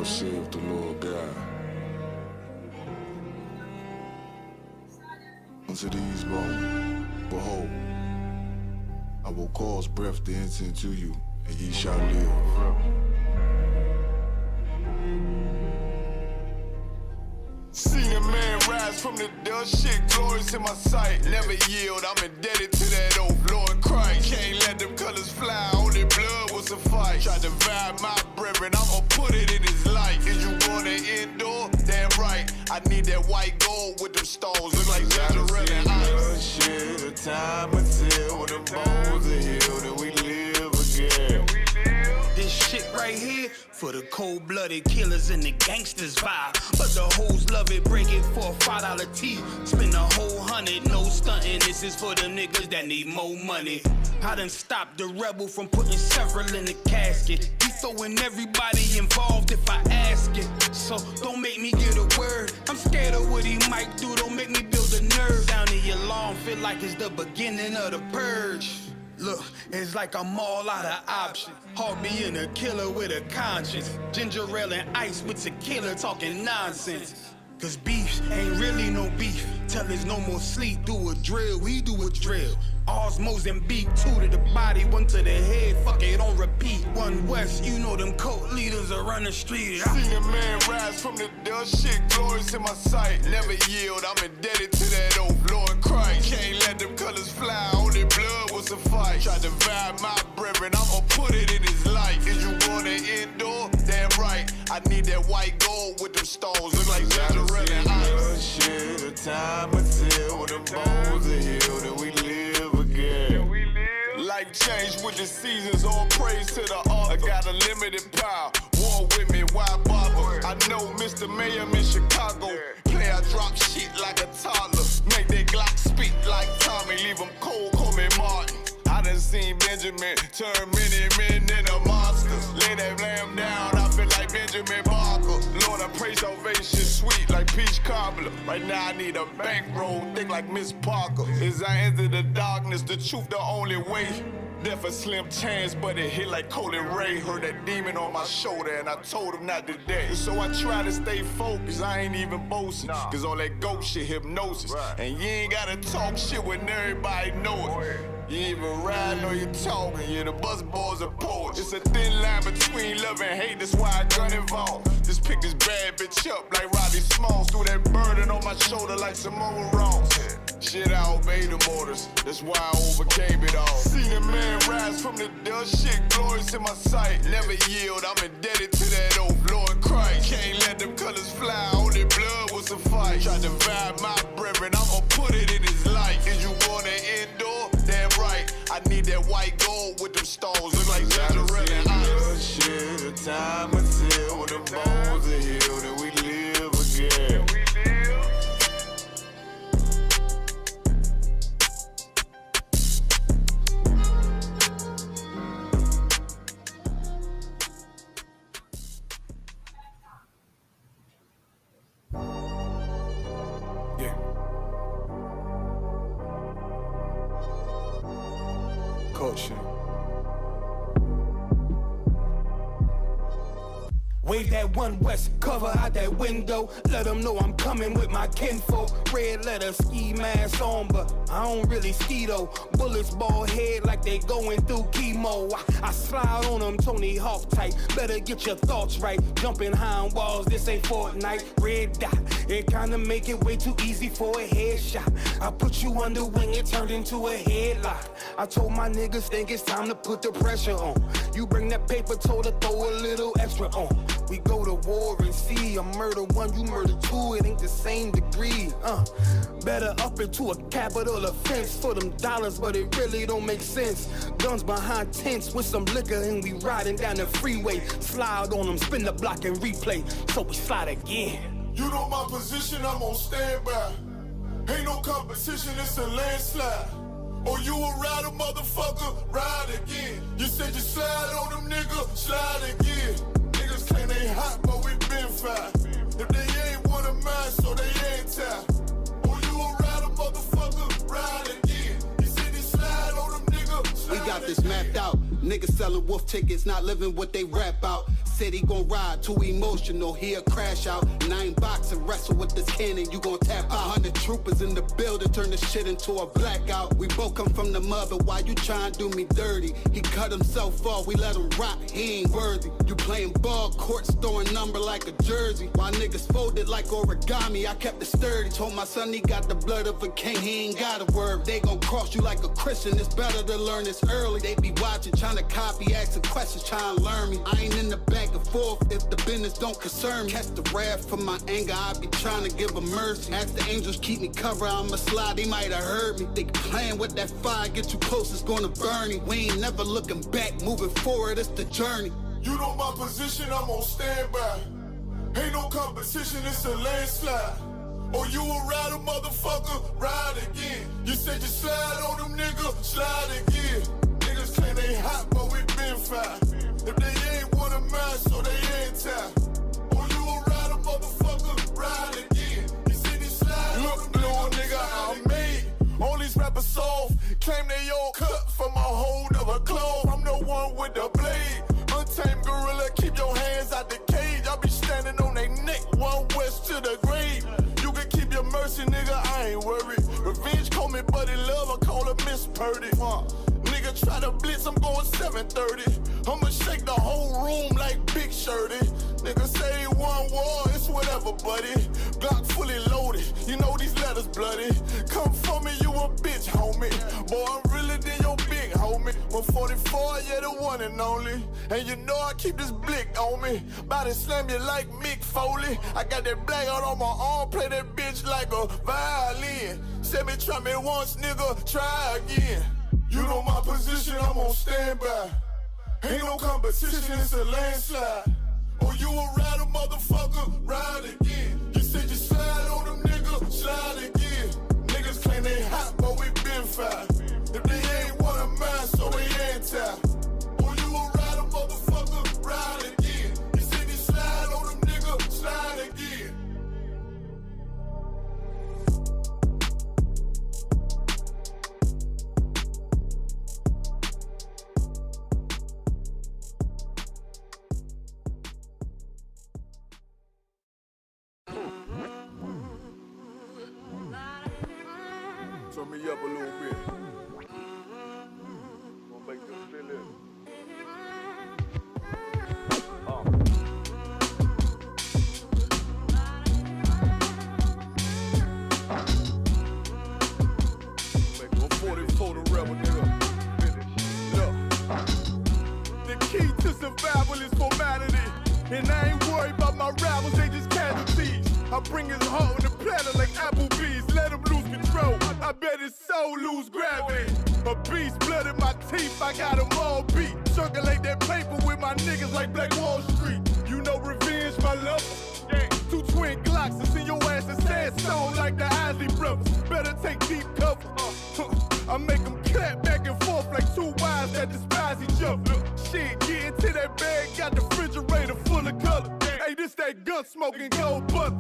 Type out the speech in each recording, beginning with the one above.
well said with the Lord God. Unto these bones, behold, I will cause breath to enter into you, and ye shall live. Seen a man rise from the dust, shit glorious in my sight. Never yield, I'm indebted to that old Lord Christ. Can't let them colors fly, only blood will suffice. Try to divide my brethren, I'ma put it in his life. Is you want an indoor? Damn right, I need that white gold with them stones. Look like TAZARYACH and ice. Shit, the time until when the bones are healed and we live again. This shit right here for the cold-blooded killers and the gangsters vibe. But the hoes love it, break it for a $5 tee. Spend a whole 100, no stunting. This is for the niggas that need more money. I done stopped the rebel from putting several in the casket. He throwing everybody involved if I ask it. So don't make me get a word. I'm scared of what he might do. Don't make me build a nerve. Down in your lawn, feel like it's the beginning of the purge. Look, it's like I'm all out of options. Hard being a killer with a conscience. Ginger ale and ice with tequila talking nonsense. Cause beef ain't really no beef. Till there's no more sleep, do a drill, we do a drill. Ours Mozambique, 2 to the body, 1 to the head, fuck it, on repeat. 1 West, you know them cult leaders are running the street. Seen a man rise from the dust, shit glorious in my sight. Never yield, I'm indebted to that old Lord Christ. Can't let them colors fly, only blood will suffice. Try to divide my brethren, I'ma put it in his life. Is you want an indoor? Damn right, I need that white gold with them stones. Look like TAZARYACH and ice. Shit, the time until when the bones are healed and we live again. Life change with the seasons, all praise to the author. I got a limited power, war with me, why bother? I know Mr. Mayhem in Chicago. Play, I drop shit like a toddler. Make that Glock speak like Tommy, leave him cold, call me Martin. I done seen Benjamin turn many men into monsters. Lay that lamb down, I feel like Benjamin Barker. Lord, I pray salvation sweet like peach cobbler. Right now I need a bankroll, thick like Miss Parker. As I enter the darkness, the truth the only way. Death a slim chance, but it hit like Colin Ray. Heard that demon on my shoulder and I told him not today. So I try to stay focused, I ain't even boasting. Cause all that ghost shit hypnosis. And you ain't gotta talk shit when everybody know it. You ain't even riding or you talking, yeah, the bus boys are poets. It's a thin line between love and hate, that's why I gun involved. Just pick this bad bitch up like Roddy Smalls. Threw that burden on my shoulder like Samoa Ross. Shit, I obey the orders, that's why I overcame it all. Seen a man rise from the dust, shit glorious in my sight. Never yield, I'm indebted to that old Lord Christ. Can't let them colors fly, only blood will suffice. Try to divide my brethren, I'ma put it in his life. Is you want an indoor? Damn right, I need that white gold with them stones. Look like TAZARYACH and ice. Shit, the time until when the bones are healed and we live again. Culture. Wave that 1 West cover out that window. Let them know I'm coming with my kinfolk. Red letter ski mask on, but I don't really ski though. Bullets ball head like they going through chemo. I slide on them Tony Hawk type. Better get your thoughts right. Jumping high on walls, this ain't Fortnite. Red dot, it kinda make it way too easy for a headshot. I put you under wing, it turned into a headlock. I told my niggas think it's time to put the pressure on. You bring that paper, told her throw a little extra on. We go to war and see, I murder 1, you murder 2, it ain't the same degree. Better up into a capital offense for them dollars, but it really don't make sense. Guns behind tents with some liquor and we riding down the freeway. Slide on them, spin the block and replay, so we slide again. You know my position, I'm on standby. Ain't no competition, it's a landslide. Or you a rider, motherfucker, ride again. You said you slide on them, nigga, slide again. Niggas claim they hot, but we been fine. If they ain't one of mine, so they anti. Or you a rider, motherfucker, ride again. You said you slide on them, nigga, slide We got this mapped out. Niggas selling wolf tickets, not living what they rap out. said he gon' ride, too emotional, he'll crash out. And I ain't boxing, wrestle with this cannon, you gon' tap out. 100 troopers in the building, turn the shit into a blackout. We both come from the mother, why you trying to do me dirty? He cut himself off, we let him rock, he ain't worthy. You playing ball courts, throwing number like a jersey. While niggas folded like origami, I kept it sturdy. Told my son he got the blood of a king, he ain't got a word. They gon' cross you like a Christian, it's better to learn this early. They be watching, trying to copy, asking questions, trying to learn me. I ain't in the back and forth if the business don't concern me. Catch the wrath from my anger, I be trying to give a mercy. Ask the angels keep me covered, I'ma slide, they might have heard me. They playing with that fire, get too close, it's gonna burn me. We ain't never looking back, moving forward, it's the journey. You know my position, I'm on standby. Ain't no competition, it's a landslide. Or you a rider, motherfucker, ride again. You said you slide on them niggas, slide again. Niggas claim they hot, but we been fine. If they ain't one of mine, so they ain't time. Or you a rider, motherfucker, ride again. You said you slide on them niggas, little nigga, I'm made. All these rappers soft, claim they all cut from a hold of a cloth. I'm the one with the blade. Untamed gorilla, keep your hands out the cage. I be standing on they neck, one west to the grave. You can keep your mercy, nigga, I ain't worried. Revenge call me buddy love, I call her Miss Purdy. Nigga try to blitz, I'm going 730. I'ma shake the whole room like Big Shirty. Nigga say one war, it's whatever, buddy. Glock fully loaded, you know these letters bloody. Come for me, you a bitch, homie. Boy, I'm realer than your big homie. 144, yeah, the one and only. And you know I keep this blick on me. Body slam you like Mick Foley. I got that black out on my arm, play that bitch like a violin. Said me try me once, nigga, try again. You know my position, I'm on standby. Ain't no competition, it's a landslide. Or you a rider, motherfucker, ride again. You said you slide on them niggas, slide again. Niggas claim they hot, but we been fine. If they ain't one of mine, so they anti. Or you a rider, motherfucker, ride again. You said you slide on them niggas, slide again. Turn me up a little bit. Gonna make them feel it. Make 144 the rebel, nigga. Look. The key to survival is formality. And I ain't worried about my rivals, they just casualties. I bring his heart on the planet like Applebee's. Let him lose control, I bet his soul lose gravity. A beast, blood in my teeth, I got them all beat. Circulate that paper with my niggas like Black Wall Street. You know revenge, my love. Yeah. 2 twin Glocks and send your ass to sandstone like the Isley brothers. Better take deep cover. I make them clap back and forth like 2 wives that despise each other. Shit, get into that bag, got the refrigerator full of color. Hey, this that gun smoking gold butter.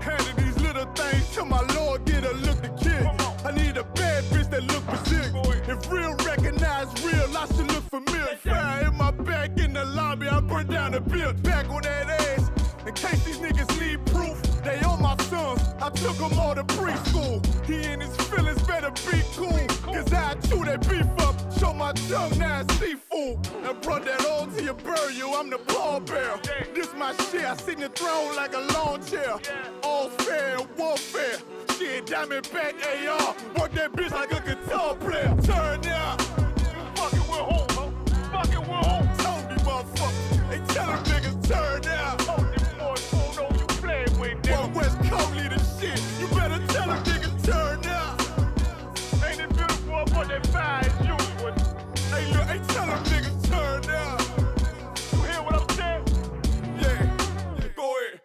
Handing these little things to my Lord, get a look to kid. I need a bad bitch that look Brazilian. If real recognize real, I should look familiar. Fire in my back in the lobby, I burn down the build. Back on that ass, in case these niggas need proof. They on my sons, I took them all to preschool. He and his feelings better be cool, cause I chew that beef up, show my tongue now it's seafood. And brought that all to your burial, I'm the pallbearer. This my shit, I sit in the throne like a lawn chair. All fair and warfare, shit, Diamondback AR. Work that bitch like a guitar player. Turn down, fucking with home, huh? Fucking with home. Told me, motherfucker, they tell them niggas turn down. One West Coast leader shit, you better tell them niggas turn down. Ain't it beautiful up on that fire as usual? Hey look, hey tell them niggas turn down. You hear what I'm saying? Yeah, go ahead.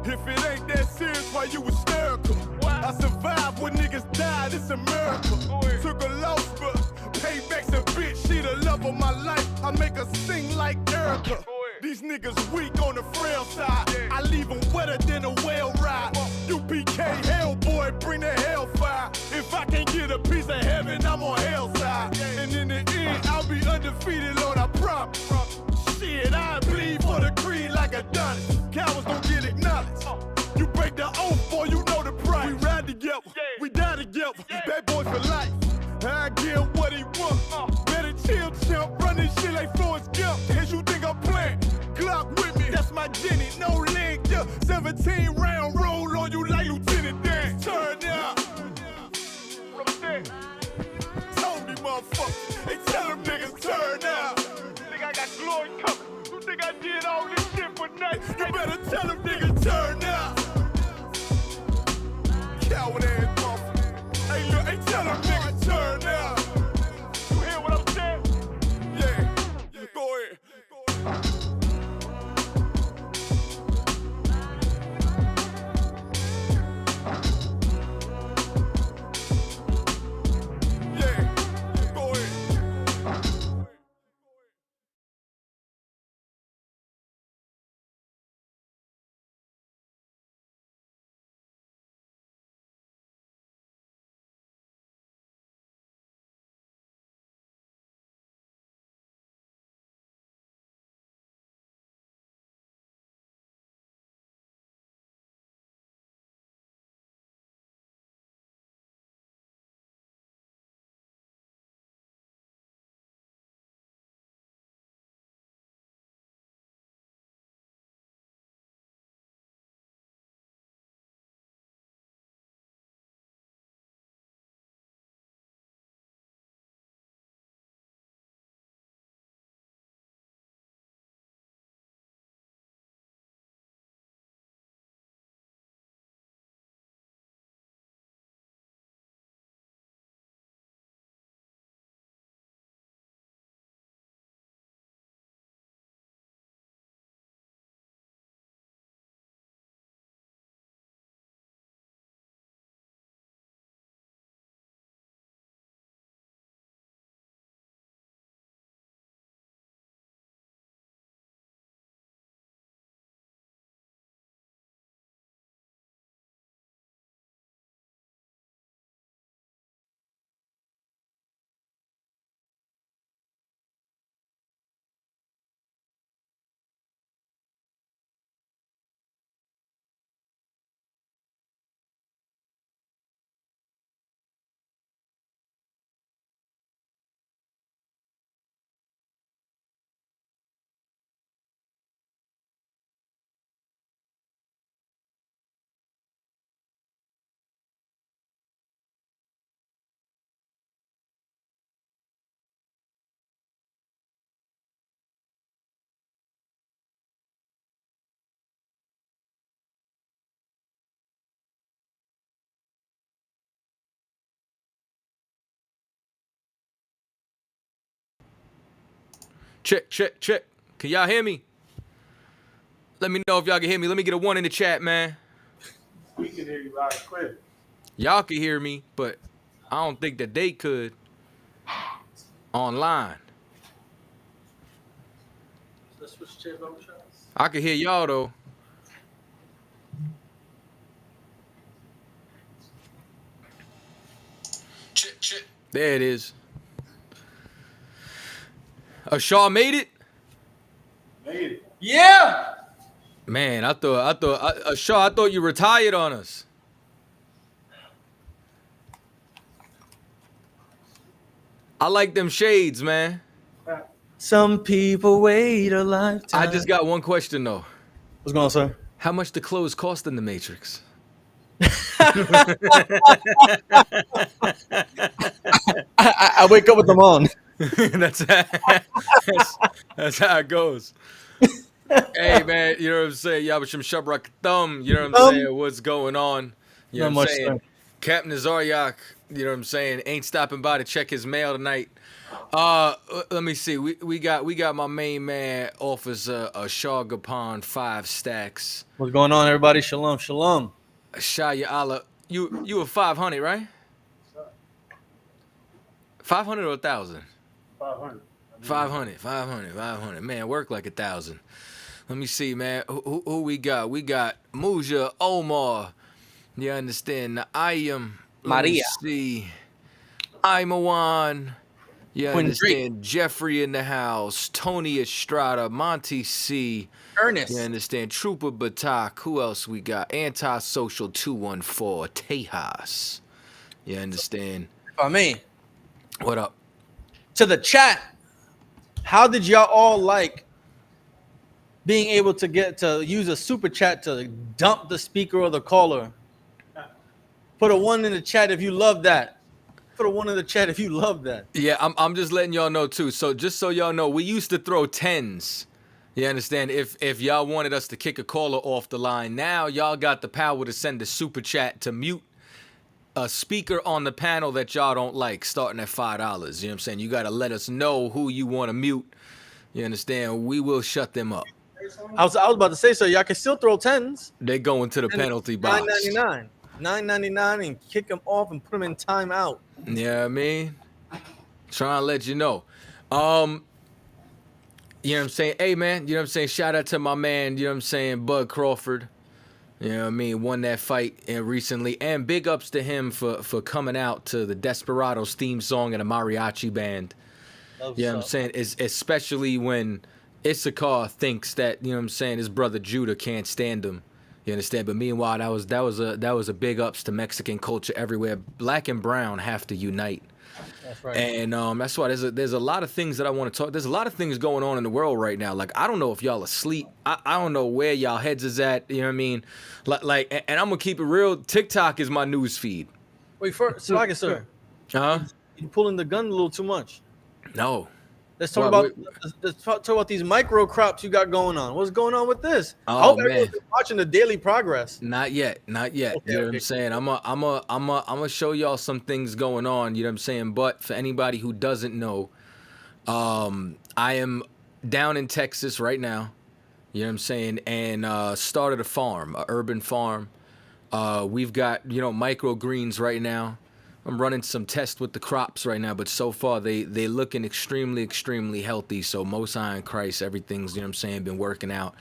If it ain't that serious, why you hysterical? I survived when niggas died, it's a miracle. Took a loss, but payback's a bitch, she the love of my life. I make her sing like Erica. These niggas weak on the frail side. I leave them wetter than a whale ride. UPK Hellboy, bring the hellfire. If I can't get a piece of heaven, I'm on hell's side. And in the end, I'll be undefeated, Lord, I promise. Shit, I ride together. Bad boys for life. I get what he want. Better chill, chump. Run this shit like Forrest Gump. Cause you think I'm playing. Glock with me, that's my Jenny. No leg, yeah. 17 round roll on you like Lieutenant Dan. Turn out. Told me, motherfucker. They tell them niggas turn out. Think I got glory coming. You think I did all this shit for nothing? You better tell them niggas turn out. Coward ass motherfucker. Hey, look, hey, tell them niggas turn out. You hear what I'm saying? Yeah, go ahead. Check, check, check. Can y'all hear me? Let me know if y'all can hear me. Let me get a 1 in the chat, man. We can hear you loud and clear. Y'all can hear me, but I don't think that they could online. Let's switch chairs over, Charles. I can hear y'all, though. Check, check. There it is. Shaw made it? Made it. Yeah! Man, I thought you retired on us. I like them shades, man. Some people wait a lifetime. I just got one question, though. What's going on, sir? How much the clothes cost in the Matrix? I wake up with them on. that's how it goes. Hey, man, you know what I'm saying? Yabashim Shabrak Thumb, you know what I'm saying? What's going on? You know what I'm saying? Captain TAZARYACH, you know what I'm saying? Ain't stopping by to check his mail tonight. Let me see. We got my main man, Officer Shagapan 5 stacks. What's going on, everybody? Shalom, shalom. Shaya Allah. You were 500, right? 500 or 1,000? 500. 500. Man, work like 1,000. Let me see, man. Who we got? We got Muja, Omar. You understand? Ayam. Maria. See. Imawan. You Quinn understand? Drake. Jeffrey in the house. Tony Estrada. Monty C. Ernest. You understand? Trooper Batak. Who else we got? Antisocial 214. Tejas. You understand? I mean, What up? to the chat, how did y'all all like being able to get to use a super chat to dump the speaker or the caller? Put a 1 in the chat if you love that. Put a 1 in the chat if you love that. Yeah, I'm just letting y'all know too. So just so y'all know, we used to throw 10s. You understand? If y'all wanted us to kick a caller off the line, now y'all got the power to send a super chat to mute a speaker on the panel that y'all don't like, starting at $5. You know what I'm saying? You got to let us know who you want to mute. You understand? We will shut them up. I was about to say, so y'all can still throw 10s. They go into the penalty box. $9.99. $9.99 and kick them off and put them in timeout. Yeah, I mean, trying to let you know. You know what I'm saying? Hey, man, you know what I'm saying? Shout out to my man, you know what I'm saying, Bud Crawford. You know what I mean? Won that fight recently. And big ups to him for coming out to the Desperados theme song and a mariachi band. You know what I'm saying? Especially when Issachar thinks that, you know what I'm saying, his brother Judah can't stand him. You understand? But meanwhile, that was a big ups to Mexican culture everywhere. Black and brown have to unite. That's right. And that's why there's a lot of things that I want to talk. There's a lot of things going on in the world right now. Like, I don't know if y'all asleep. I don't know where y'all heads is at. You know what I mean? Like, and I'm gonna keep it real. TikTok is my news feed. Wait, Swagger, sir. You pulling the gun a little too much. No. Let's talk about these micro crops you got going on. What's going on with this? Oh, I hope man. everyone's watching the daily progress. Not yet. Okay, you know what I'm saying? I'm gonna show y'all some things going on, you know what I'm saying? But for anybody who doesn't know, I am down in Texas right now, you know what I'm saying, and started a farm, an urban farm. We've got, you know, microgreens right now. I'm running some tests with the crops right now, but so far they looking extremely healthy. So most high in Christ, everything's, you know what I'm saying, been working out.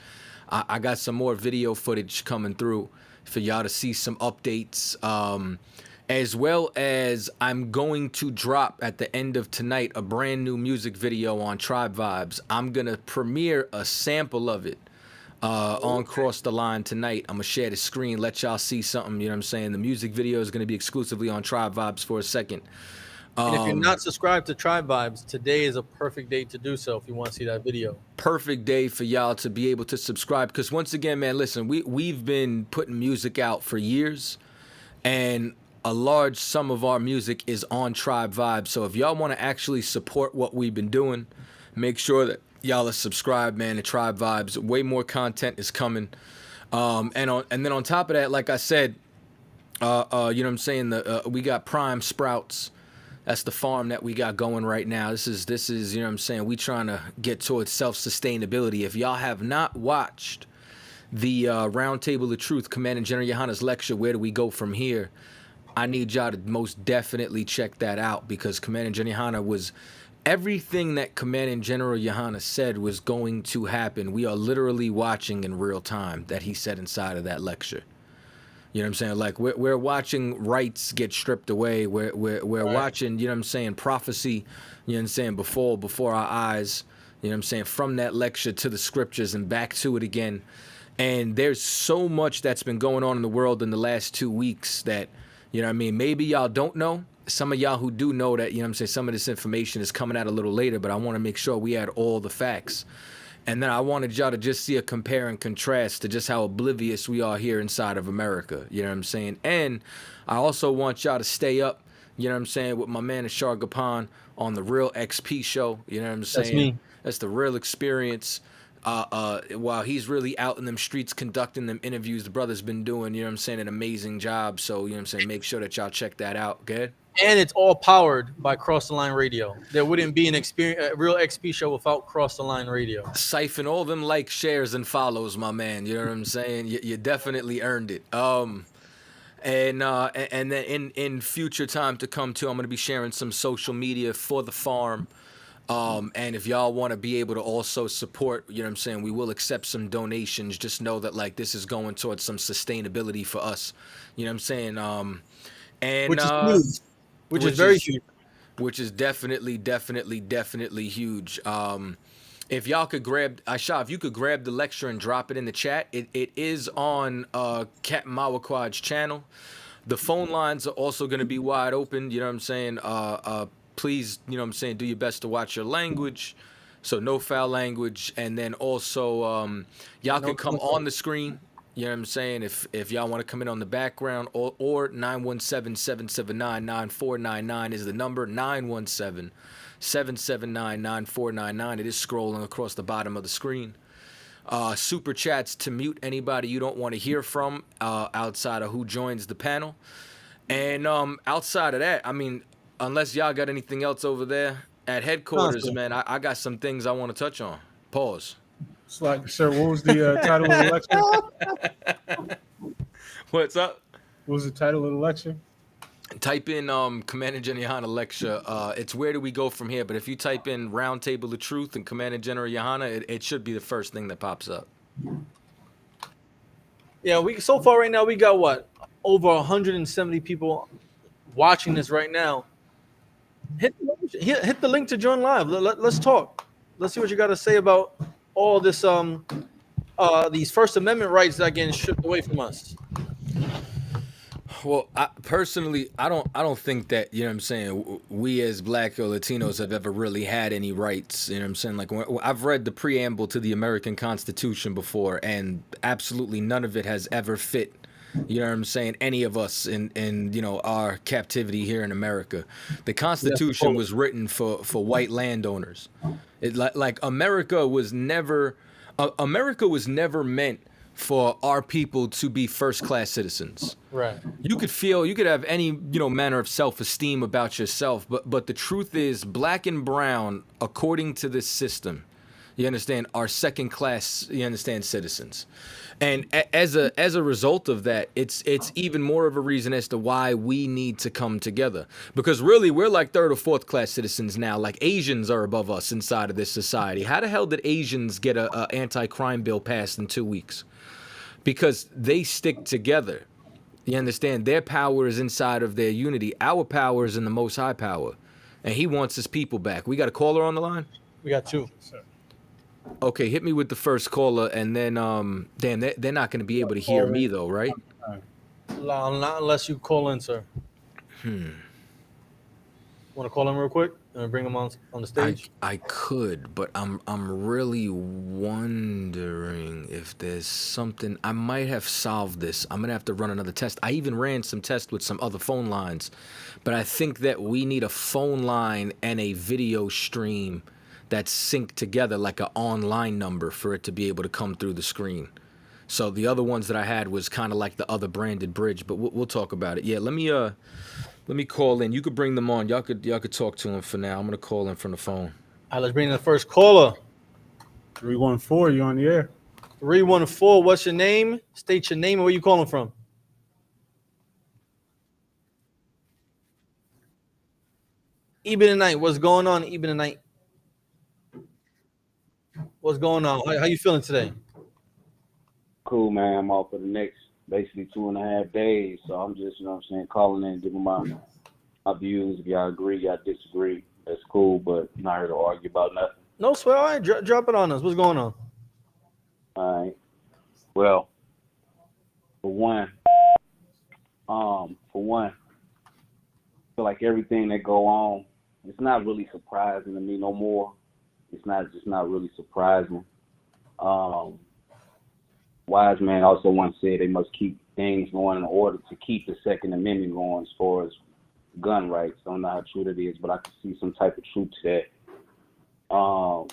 I got some more video footage coming through for y'all to see some updates, as well as I'm going to drop at the end of tonight a brand new music video on Tribe Vibes. I'm gonna premiere a sample of it on Cross the Line tonight. I'm gonna share the screen, let y'all see something, you know what I'm saying? The music video is gonna be exclusively on Tribe Vibes for a second. And if you're not subscribed to Tribe Vibes, today is a perfect day to do so if you want to see that video. Perfect day for y'all to be able to subscribe, because once again, man, listen, we've been putting music out for years, and a large sum of our music is on Tribe Vibes. So if y'all want to actually support what we've been doing, make sure that y'all are subscribed, man, to Tribe Vibes. Way more content is coming. And then on top of that, like I said, you know what I'm saying, we got Prime Sprouts. That's the farm that we got going right now. This is, you know what I'm saying, we trying to get towards self-sustainability. If y'all have not watched the Roundtable of Truth, Commanding General Yohana's lecture, Where Do We Go From Here? I need y'all to most definitely check that out, because Commanding General Yohana was, everything that Commanding General Yohana said was going to happen. We are literally watching in real time that he said inside of that lecture. You know what I'm saying? Like, we're watching rights get stripped away. We're watching, you know what I'm saying, prophecy, you know what I'm saying, before our eyes, you know what I'm saying, from that lecture to the scriptures and back to it again. And there's so much that's been going on in the world in the last 2 weeks that, you know what I mean, maybe y'all don't know. Some of y'all who do know that, you know what I'm saying, some of this information is coming out a little later, but I want to make sure we had all the facts. And then I wanted y'all to just see a compare and contrast to just how oblivious we are here inside of America. You know what I'm saying? And I also want y'all to stay up, you know what I'm saying, with my man Ashar Gapan on the Real XP show. You know what I'm saying? That's me. That's the real experience. While he's really out in them streets conducting them interviews, the brother's been doing, you know what I'm saying, an amazing job. So, you know what I'm saying, make sure that y'all check that out. Good? And it's all powered by Cross the Line Radio. There wouldn't be a Real XP show without Cross the Line Radio. Siphon all them likes, shares, and follows, my man. You know what I'm saying? You definitely earned it. And then in future time to come too, I'm gonna be sharing some social media for the farm. And if y'all want to be able to also support, you know what I'm saying, we will accept some donations. Just know that, like, this is going towards some sustainability for us. You know what I'm saying? And which is huge. Which is very huge. Which is definitely huge. If y'all could grab, Aisha, if you could grab the lecture and drop it in the chat, it is on Captain Mawakwad's channel. The phone lines are also going to be wide open. You know what I'm saying? Please, you know what I'm saying, do your best to watch your language. So no foul language. And then also, y'all can come on the screen. You know what I'm saying? If y'all want to come in on the background, or 917-779-9499 is the number. 917-779-9499. It is scrolling across the bottom of the screen. Super chats to mute anybody you don't want to hear from outside of who joins the panel. And outside of that, I mean, unless y'all got anything else over there at headquarters, man, I got some things I want to touch on. Pause. It's like, sir, what was the title of the lecture? What's up? What was the title of the lecture? Type in Commander General Johanna lecture. It's where do we go from here? But if you type in Round Table of Truth and Commander General Johanna, it should be the first thing that pops up. Yeah, so far right now we got what? Over 170 people watching this right now. Hit the link to join live. Let's talk. Let's see what you got to say about all this these First Amendment rights that are getting stripped away from us. Well, I don't think that, you know what I'm saying, we as Black or Latinos have ever really had any rights. You know what I'm saying? Like, I've read the preamble to the American Constitution before, and absolutely none of it has ever fit, you know what I'm saying, any of us in you know, our captivity here in America. The Constitution was written for white landowners. America was never meant for our people to be first-class citizens. Right. You could have any, you know, manner of self-esteem about yourself, but the truth is, black and brown, according to this system, you understand, are second-class, you understand, citizens. And as a result of that, it's even more of a reason as to why we need to come together. Because really, we're like third or fourth class citizens now. Like, Asians are above us inside of this society. How the hell did Asians get a anti-crime bill passed in 2 weeks? Because they stick together. You understand? Their power is inside of their unity. Our power is in the Most High power. And he wants his people back. We got a caller on the line? We got two. Okay, hit me with the first caller, and then, damn, they're not going to be able to hear me, though, right? Not unless you call in, sir. Want to call him real quick and bring him on the stage? I could, but I'm really wondering if there's something. I might have solved this. I'm gonna have to run another test. I even ran some tests with some other phone lines, but I think that we need a phone line and a video stream that's synced together like an online number for it to be able to come through the screen. So the other ones that I had was kind of like the other branded bridge, but we'll talk about it. Yeah, let me call in. You could bring them on. Y'all could talk to them for now. I'm gonna call in from the phone. All right, let's bring in the first caller. 314, you on the air? 314. What's your name? State your name and where you calling from. Eben tonight. What's going on, Eben tonight? What's going on? How you feeling today? Cool, man. I'm off for the next basically 2.5 days. So I'm just, you know what I'm saying, calling in, giving my views. If y'all agree, y'all disagree, that's cool, but I'm not here to argue about nothing. No swear. All right, drop it on us. What's going on? All right. Well, for one, I feel like everything that go on, it's not really surprising to me no more. It's not really surprising. Wise man also once said they must keep things going in order to keep the Second Amendment going as far as gun rights. I don't know how true that is, but I can see some type of truth to that. All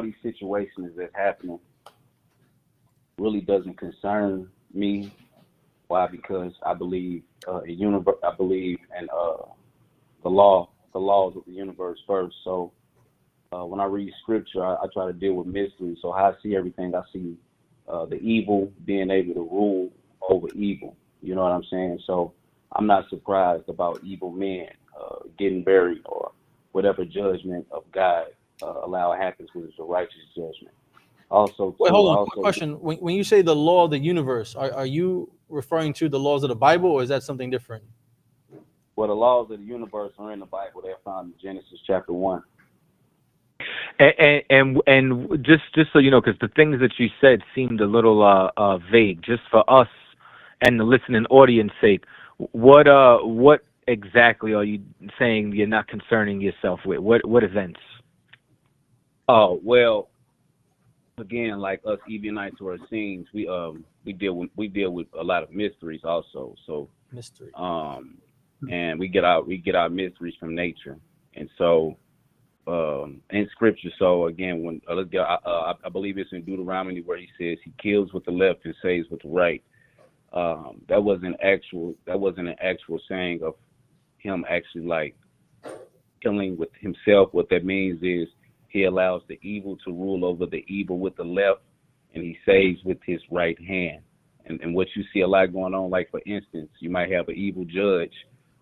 these situations that's happening really doesn't concern me. Why? Because I believe I believe in the laws of the universe first. So when I read scripture, I try to deal with mystery. So how I see everything, I see the evil being able to rule over evil. You know what I'm saying? So I'm not surprised about evil men getting buried or whatever judgment of God allow happens, which is a righteous judgment. Also, wait, hold on. Quick question. When you say the law of the universe, are you referring to the laws of the Bible, or is that something different? Well, the laws of the universe are in the Bible. They're found in Genesis chapter 1. And just so you know, because the things that you said seemed a little vague. Just for us and the listening audience sake, What exactly are you saying you're not concerning yourself with? What events? Oh well, again, like us Ebionites or Essenes, we deal with a lot of mysteries also. So Mystery. and we get our mysteries from nature, and so in scripture. So again, when I believe it's in Deuteronomy where he says he kills with the left and saves with the right. That wasn't an actual saying of him actually like killing with himself. What that means is he allows the evil to rule over the evil with the left, and he saves with his right hand. And what you see a lot going on, like for instance, you might have an evil judge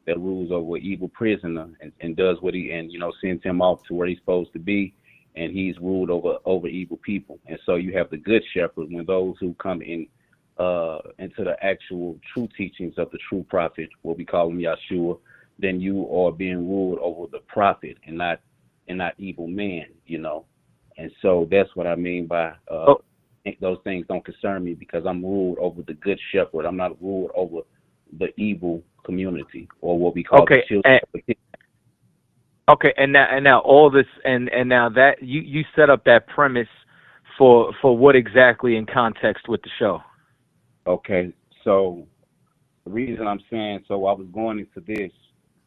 that rules over an evil prisoner and does what sends him off to where he's supposed to be, and he's ruled over evil people. And so you have the good shepherd, when those who come in into the actual true teachings of the true prophet, what we call him Yahshua, then you are being ruled over the prophet and not evil men, And so that's what I mean by those things don't concern me, because I'm ruled over the good shepherd. I'm not ruled over the evil community, or what we call the children. Okay, and now all this and now that you set up that premise for what exactly in context with the show? Okay, so the reason I'm saying, so I was going into this,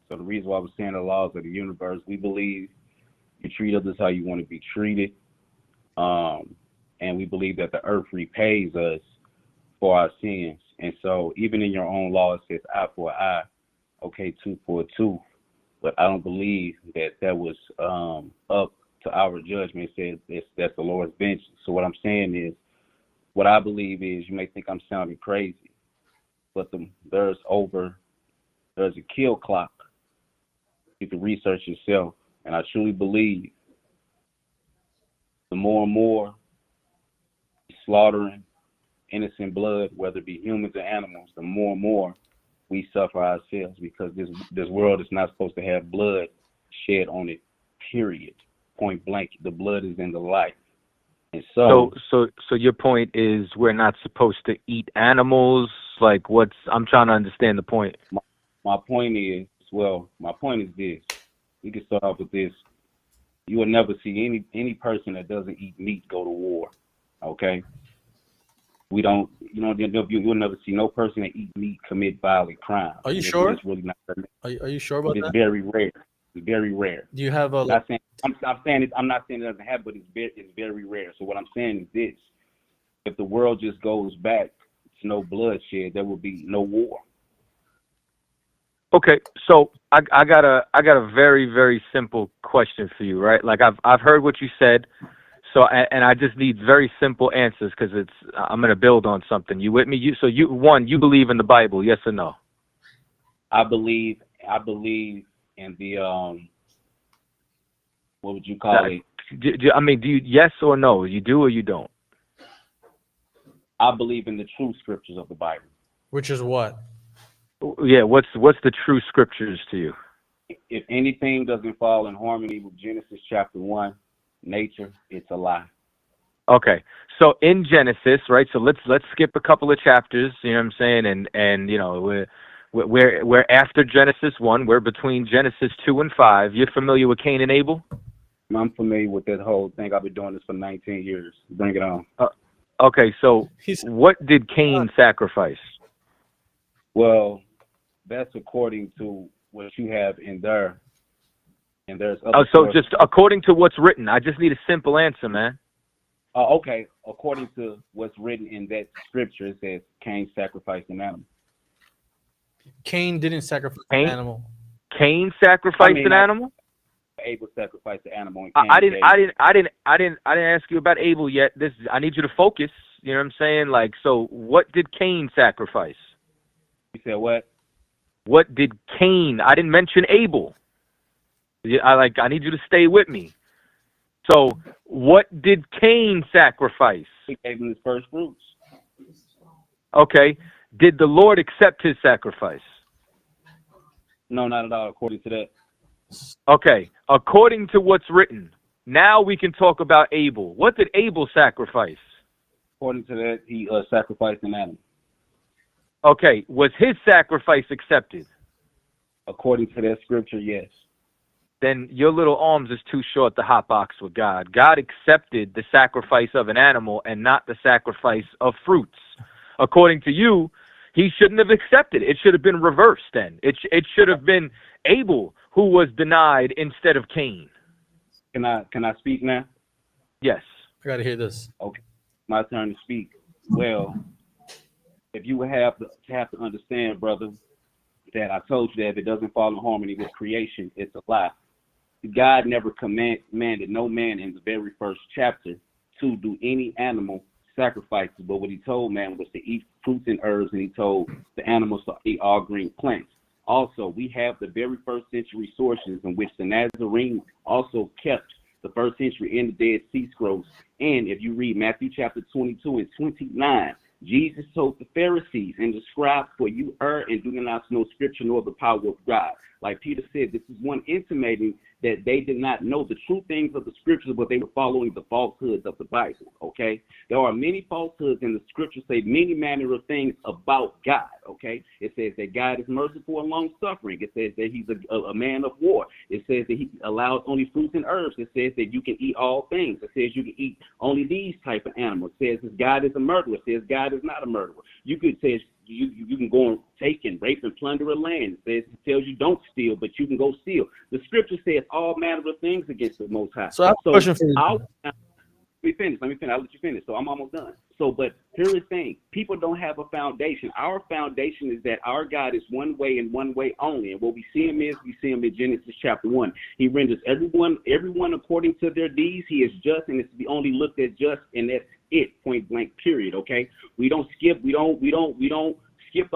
so the reason why I was saying the laws of the universe, we believe you treat others how you want to be treated, and we believe that the earth repays us for our sins. And so even in your own law, it says eye for an eye, okay, tooth for a tooth. But I don't believe that was up to our judgment. It says that's the Lord's vengeance. So what I'm saying is, what I believe is, you may think I'm sounding crazy, but there's a kill clock. You can research yourself, and I truly believe the more and more slaughtering innocent blood, whether it be humans or animals, the more and more we suffer ourselves, because this world is not supposed to have blood shed on it, period, point blank. The blood is in the life. And so your point is we're not supposed to eat animals? Like, I'm trying to understand the point. My point is this. We can start off with this. You will never see any person that doesn't eat meat go to war, okay? You'll never see no person that eat meat commit violent crime. Are you sure? It's really not. Are you sure about that? It's very rare. It's very rare. Do you have a? I'm not saying it doesn't happen, but it's very rare. So what I'm saying is this: if the world just goes back to no bloodshed, there will be no war. Okay, so I got a very, very simple question for you, right? Like I've heard what you said. So, and I just need very simple answers, because I'm going to build on something. You with me? You believe in the Bible, yes or no? I believe in the, what would you call it? Do you, yes or no? You do or you don't? I believe in the true scriptures of the Bible. Which is what? Yeah, what's the true scriptures to you? If anything doesn't fall in harmony with Genesis chapter 1, nature, it's a lie. Okay, so in Genesis, right? So let's skip a couple of chapters. You know what I'm saying? And we're after Genesis 1. We're between Genesis 2 and 5. You're familiar with Cain and Abel? I'm familiar with that whole thing. I've been doing this for 19 years. Bring it on. Okay, so what did Cain sacrifice? Well, that's according to what you have in there. And there's other so just according to what's written. I just need a simple answer, man. Okay. According to what's written in that scripture, it says Cain sacrificed an animal. Cain didn't sacrifice an animal. Cain sacrificed an animal? Abel sacrificed the animal. And I didn't ask you about Abel yet. I need you to focus. You know what I'm saying? Like, so what did Cain sacrifice? You said what? What did Cain? I didn't mention Abel. I need you to stay with me. So, what did Cain sacrifice? He gave him his first fruits. Okay. Did the Lord accept his sacrifice? No, not at all, according to that. Okay. According to what's written. Now we can talk about Abel. What did Abel sacrifice? According to that, he sacrificed an animal. Okay, was his sacrifice accepted? According to that scripture, yes. Then your little arms is too short to hot box with God. God accepted the sacrifice of an animal and not the sacrifice of fruits. According to you, he shouldn't have accepted it. It should have been reversed then. It should have been Abel who was denied instead of Cain. Can I speak now? Yes. I gotta hear this. Okay, my turn to speak. Well, if you would have to understand, brother, that I told you that if it doesn't fall in harmony with creation, it's a lie. God never commanded no man in the very first chapter to do any animal sacrifices, but what he told man was to eat fruits and herbs, and he told the animals to eat all green plants. Also, we have the very first century sources in which the Nazarene also kept the first century in the Dead Sea Scrolls. And if you read Matthew chapter 22 and 29, Jesus told the Pharisees and the scribes, for you err and do not know scripture nor the power of God. Like Peter said, this is one intimating that they did not know the true things of the scriptures, but they were following the falsehoods of the Bible, okay? There are many falsehoods in the scriptures, say many manner of things about God, okay? It says that God is merciful and long-suffering. It says that he's a man of war. It says that he allows only fruits and herbs. It says that you can eat all things. It says you can eat only these type of animals. It says that God is a murderer. It says God is not a murderer. You could say you can go and take and rape and plunder a land. It tells you don't steal, but you can go steal. The scripture says all manner of things against the Most High. So I have a question for you. Let me finish. I'll let you finish. So I'm almost done. So, but here's the thing. People don't have a foundation. Our foundation is that our God is one way and one way only. And what we see him in Genesis chapter 1. He renders everyone according to their deeds. He is just, and it's only looked at just, and that's it, point blank, period. Okay? We don't skip the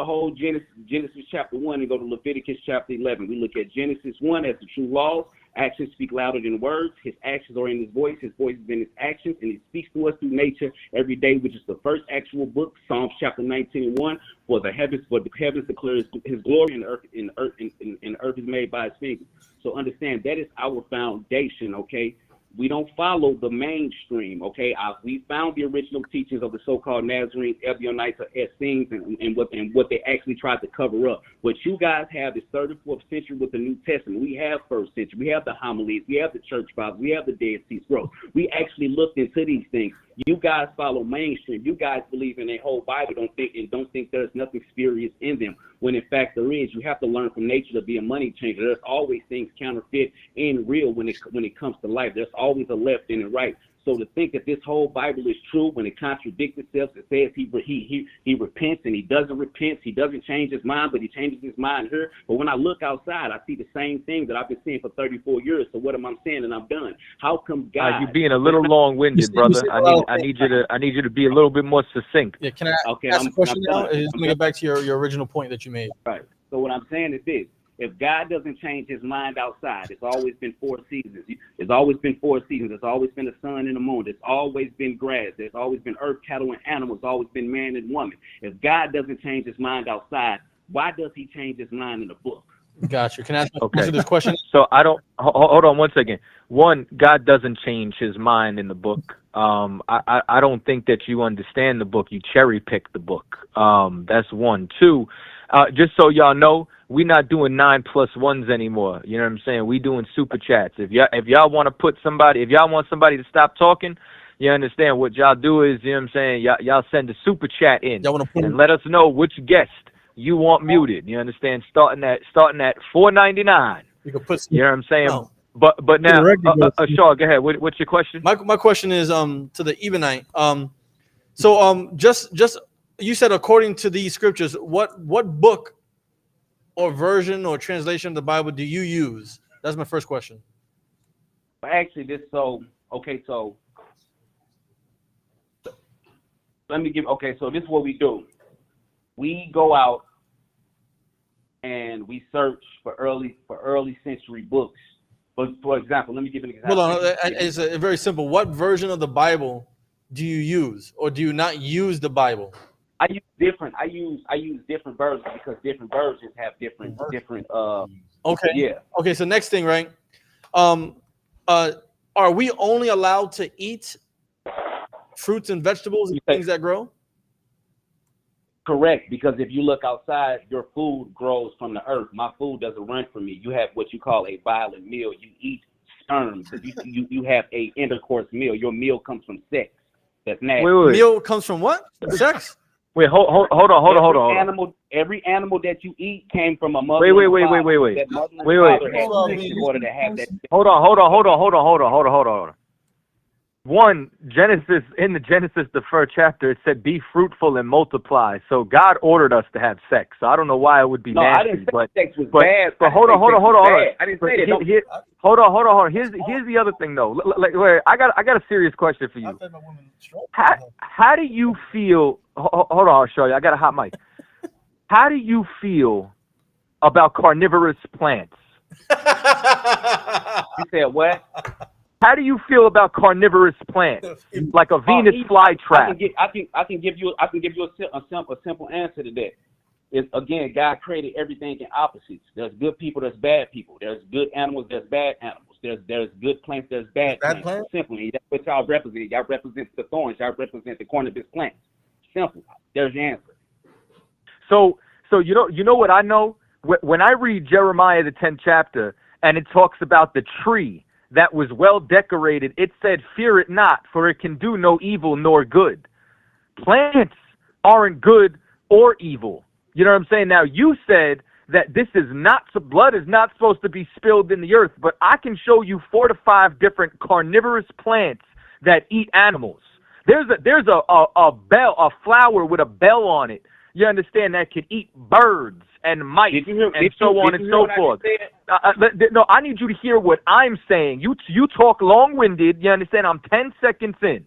whole Genesis chapter 1 and go to Leviticus chapter 11. We look at Genesis 1 as the true laws. Actions speak louder than words. His actions are in his voice is in his actions, and he speaks to us through nature every day, which is the first actual book, Psalms chapter 19:1. For the heavens declare his glory, and the earth is made by his fingers. So understand that is our foundation, okay? We don't follow the mainstream, okay? We found the original teachings of the so-called Nazarene, Ebionites, or Essenes, and what they actually tried to cover up. What you guys have is 3rd and 4th century with the New Testament. We have 1st century. We have the homilies. We have the church fathers. We have the Dead Sea Scrolls. We actually looked into these things. You guys follow mainstream. You guys believe in a whole Bible, don't think there's nothing spurious in them. When in fact there is. You have to learn from nature to be a money changer. There's always things counterfeit and real when it comes to life. There's always a left and a right. So to think that this whole Bible is true when it contradicts itself, it says he repents and he doesn't repent. He doesn't change his mind, but he changes his mind here. But when I look outside, I see the same thing that I've been seeing for 34 years. So what am I saying? And I'm done. How come God? You're being a little long-winded, brother. I need you to be a little bit more succinct. Yeah, can I ask a question now? Let me get back to your original point that you made. Right. So what I'm saying is this. If God doesn't change his mind outside, it's always been 4 seasons. It's always been 4 seasons. It's always been the sun and the moon. It's always been grass. There's always been earth, cattle, and animals. It's always been man and woman. If God doesn't change his mind outside, why does he change his mind in the book? Gotcha. Can I answer this question? So I don't hold on one second. One, God doesn't change his mind in the book. I don't think that you understand the book. You cherry pick the book. That's one. Two, just so y'all know, we're not doing 9+1s anymore. You know what I'm saying? We doing super chats. If y'all want somebody to stop talking, you understand what y'all do is, you know what I'm saying? Y'all send a super chat in and let us know which guest you want muted. You understand? Starting at $4.99. You know what I'm saying? No. But now, Shaw, go ahead. What's your question? My question is to the Ebonite. So just you said according to these scriptures, what book or version or translation of the Bible do you use? That's my first question. Actually, so this is what we do. We go out and we search for early century books. But for example, let me give an example. Hold on, it's very simple. What version of the Bible do you use, or do you not use the Bible? I use different versions because different versions have different. Okay. Yeah. Okay. So next thing, right? Are we only allowed to eat fruits and vegetables and things that grow? Correct, because if you look outside, your food grows from the earth. My food doesn't run from me. You have what you call a violent meal. You eat sperm. You have a intercourse meal. Your meal comes from sex. That's nasty. Wait. Meal comes from what? Sex? Wait, hold on. Every animal that you eat came from a mother. Wait. In order to have that. Hold on. One, Genesis, in the Genesis, the first chapter, it said, be fruitful and multiply. So God ordered us to have sex. So I don't know why it would be nasty. I didn't say sex was bad. But hold on. I didn't say that. Hold on. Here's the other thing, though. Wait, I got a serious question for you. How do you feel? Hold on, I'll show you. I got a hot mic. How do you feel about carnivorous plants? You said what? How do you feel about carnivorous plants, like a Venus flytrap? I can give you a simple answer to that. It's, again, God created everything in opposites. There's good people, there's bad people. There's good animals, there's bad animals. There's good plants, there's bad plants. Simply, that's what y'all represent. Y'all represent the thorns. Y'all represent the carnivorous plants. Simple. There's your answer. So you know what I know? When I read Jeremiah the 10th chapter and it talks about the tree that was well decorated, it said, fear it not, for it can do no evil nor good. Plants aren't good or evil. You know what I'm saying? Now, you said that this is not, blood is not supposed to be spilled in the earth, but I can show you 4 to 5 different carnivorous plants that eat animals. There's a flower with a bell on it. You understand, that can eat birds and mice and so on and so forth. No, I need you to hear what I'm saying. You talk long-winded. You understand? I'm 10 seconds in.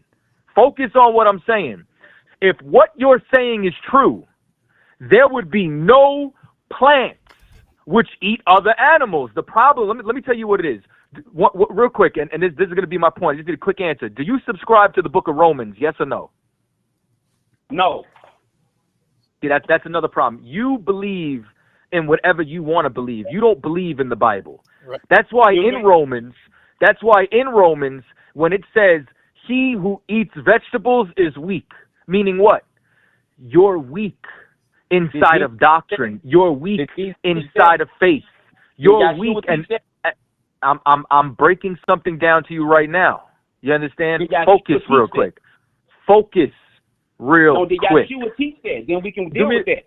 Focus on what I'm saying. If what you're saying is true, there would be no plants which eat other animals. The problem, let me tell you what it is. Real quick, and this is going to be my point. Just need a quick answer. Do you subscribe to the book of Romans, yes or no? No. See, that's another problem. You believe in whatever you want to believe. You don't believe in the Bible. Right. That's why in Romans, when it says, he who eats vegetables is weak, meaning what? You're weak inside of doctrine. You're weak inside of faith. You're weak, and I'm breaking something down to you right now. You understand? Focus real quick. Focus real quick. You would teach that, then we can deal with that.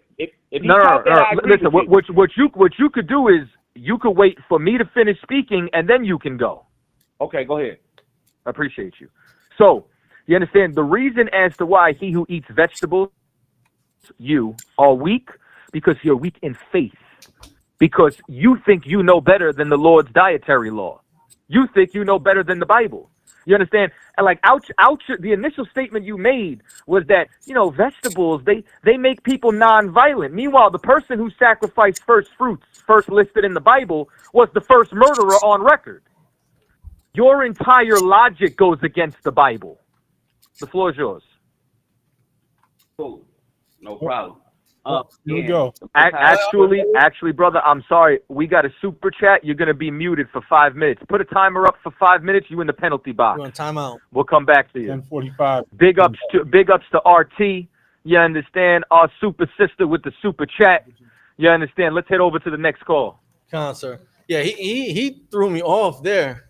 If no. Listen, what you could do is you could wait for me to finish speaking, and then you can go. Okay, go ahead. I appreciate you. So, you understand, the reason as to why he who eats vegetables, you are weak, because you're weak in faith. Because you think you know better than the Lord's dietary law. You think you know better than the Bible. You understand? And like, the initial statement you made was that, vegetables, they make people non-violent. Meanwhile, the person who sacrificed first fruits, first listed in the Bible, was the first murderer on record. Your entire logic goes against the Bible. The floor is yours. Cool. No problem. Here we go. Actually, brother, I'm sorry. We got a super chat. You're going to be muted for 5 minutes. Put a timer up for 5 minutes. You in the penalty box. You're on timeout. We'll come back to you. 10:45. Big ups to RT. You understand? Our super sister with the super chat. You understand? Let's head over to the next call. Come on, sir. Yeah, he threw me off there.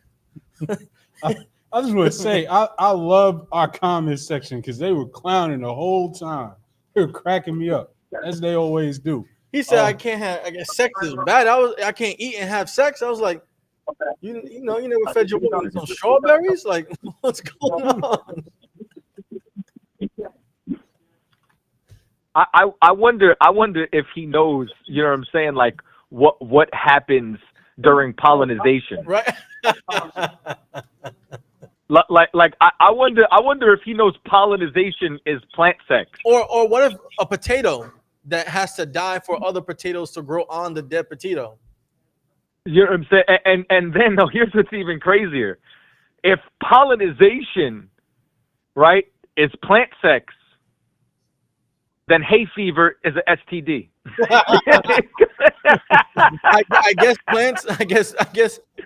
I just want to say, I love our comment section because they were clowning the whole time. They were cracking me up, as they always do. He said, I guess sex is bad. I can't eat and have sex. I was like, you never fed your woman some strawberries? Like, what's going on? I wonder if he knows, you know what I'm saying, like what happens during pollination. Right. I wonder if he knows pollination is plant sex. Or what if a potato that has to die for other potatoes to grow on the dead potato? You know what I'm saying? And then, no, here's what's even crazier. If pollination, right, is plant sex, then hay fever is an STD. I guess plants. I guess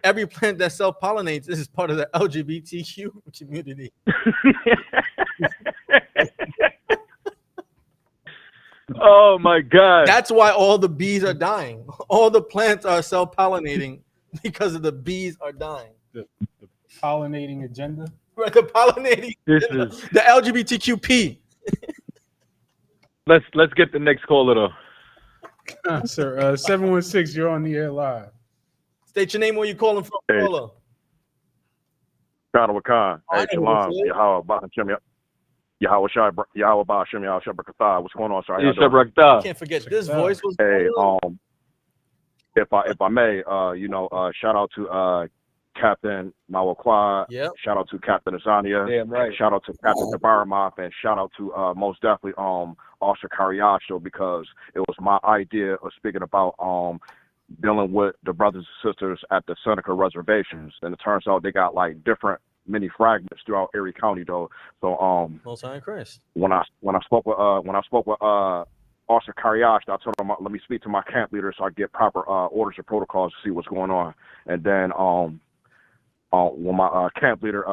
every plant that self-pollinates is part of the LGBTQ community. Oh my God. That's why all the bees are dying. All the plants are self-pollinating because of the bees are dying. The pollinating agenda. Right, the pollinating. This is The LGBTQP. let's get the next caller though. Sir, 716, you're on the air live. State your name where you calling from, Hey. caller. Khan Wakan. Hey, Shalom. Hey. Yahweh Ba'ashem. Yahweh Ba'ashem. Yahweh Shabrakatah. What's going on, sir? How y'all doing? Shabrakatah. Can't forget this voice was. Hey, if I may, shout out to Captain Mawakwa. Yep. Shout out to Captain Azania. Damn right. Shout out to Captain Tabaramov, and shout out to most definitely Officer Karyacho, because it was my idea of speaking about dealing with the brothers and sisters at the Seneca reservations, and it turns out they got like different mini fragments throughout Erie County though. So Most High Christ. when I spoke with Officer Karyach, I told him let me speak to my camp leader so I get proper orders and protocols to see what's going on. And then when my camp leader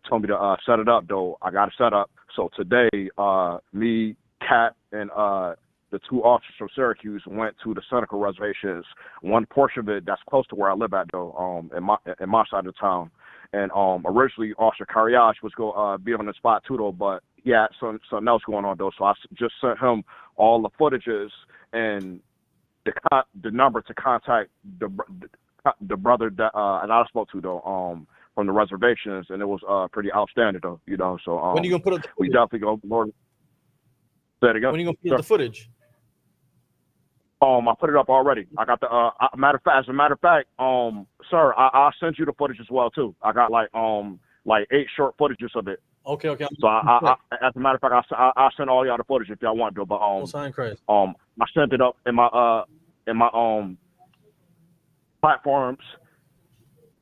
told me to set it up though, I got it set up. So today, me, Kat, and the two officers from Syracuse went to the Seneca reservations. One portion of it that's close to where I live at though, in my side of the town. And originally Officer Karyach was going to be on the spot too though, but he had something else going on though. So I just sent him all the footages and the number to contact the brother that I spoke to though, from the reservations, and it was pretty outstanding though, you know. So When are you gonna put up the we definitely go, Lord. Say it again. When are you gonna put up the footage? I put it up already. I got the as a matter of fact, sir, I'll send you the footage as well too. I got like 8 short footages of it. Okay. So I as a matter of fact, I'll send all y'all the footage if y'all want to. But Most High Christ. I sent it up in my platforms.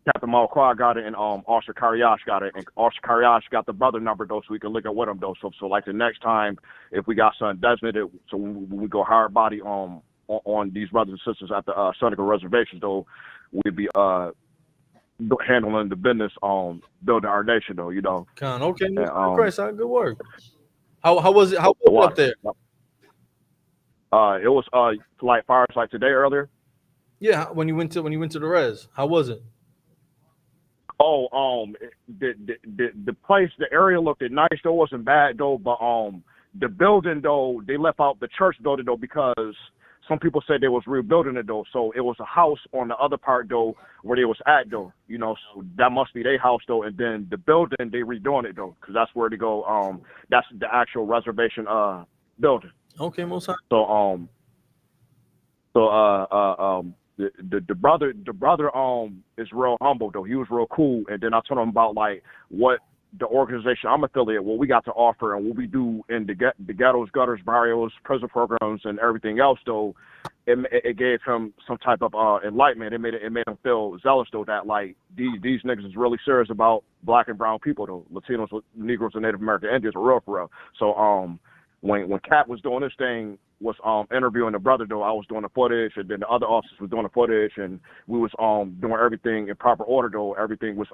Captain Malquad got it, and Officer Karyach got it, and Officer Karyach got the brother number though, so we can link up with him though. So like the next time, if we got something designated, so when we go hard body on these brothers and sisters at the Seneca reservations though, we'd be handling the business building our nation though, you know. Okay, Christ, good work. How was it? How was it up there? It was like fires like today earlier. Yeah, when you went to the res, how was it? The place, the area looked nice though, wasn't bad though, but the building though, they left out the church building though, because some people said they was rebuilding it though, so it was a house on the other part though where they was at though, you know, so that must be their house though, and then the building they redoing it though, because that's where they go, that's the actual reservation building. Okay, most high. The brother is real humble though. He was real cool, and then I told him about like what the organization I'm affiliated, what we got to offer, and what we do in the ghettos, gutters, barrios, prison programs, and everything else though. It gave him some type of enlightenment. It made him feel zealous though, that like these niggas is really serious about black and brown people though, Latinos, Negroes, and Native American Indians are real for real. So when Cap was doing this thing, was interviewing the brother though, I was doing the footage, and then the other officers was doing the footage, and we was doing everything in proper order though. Everything was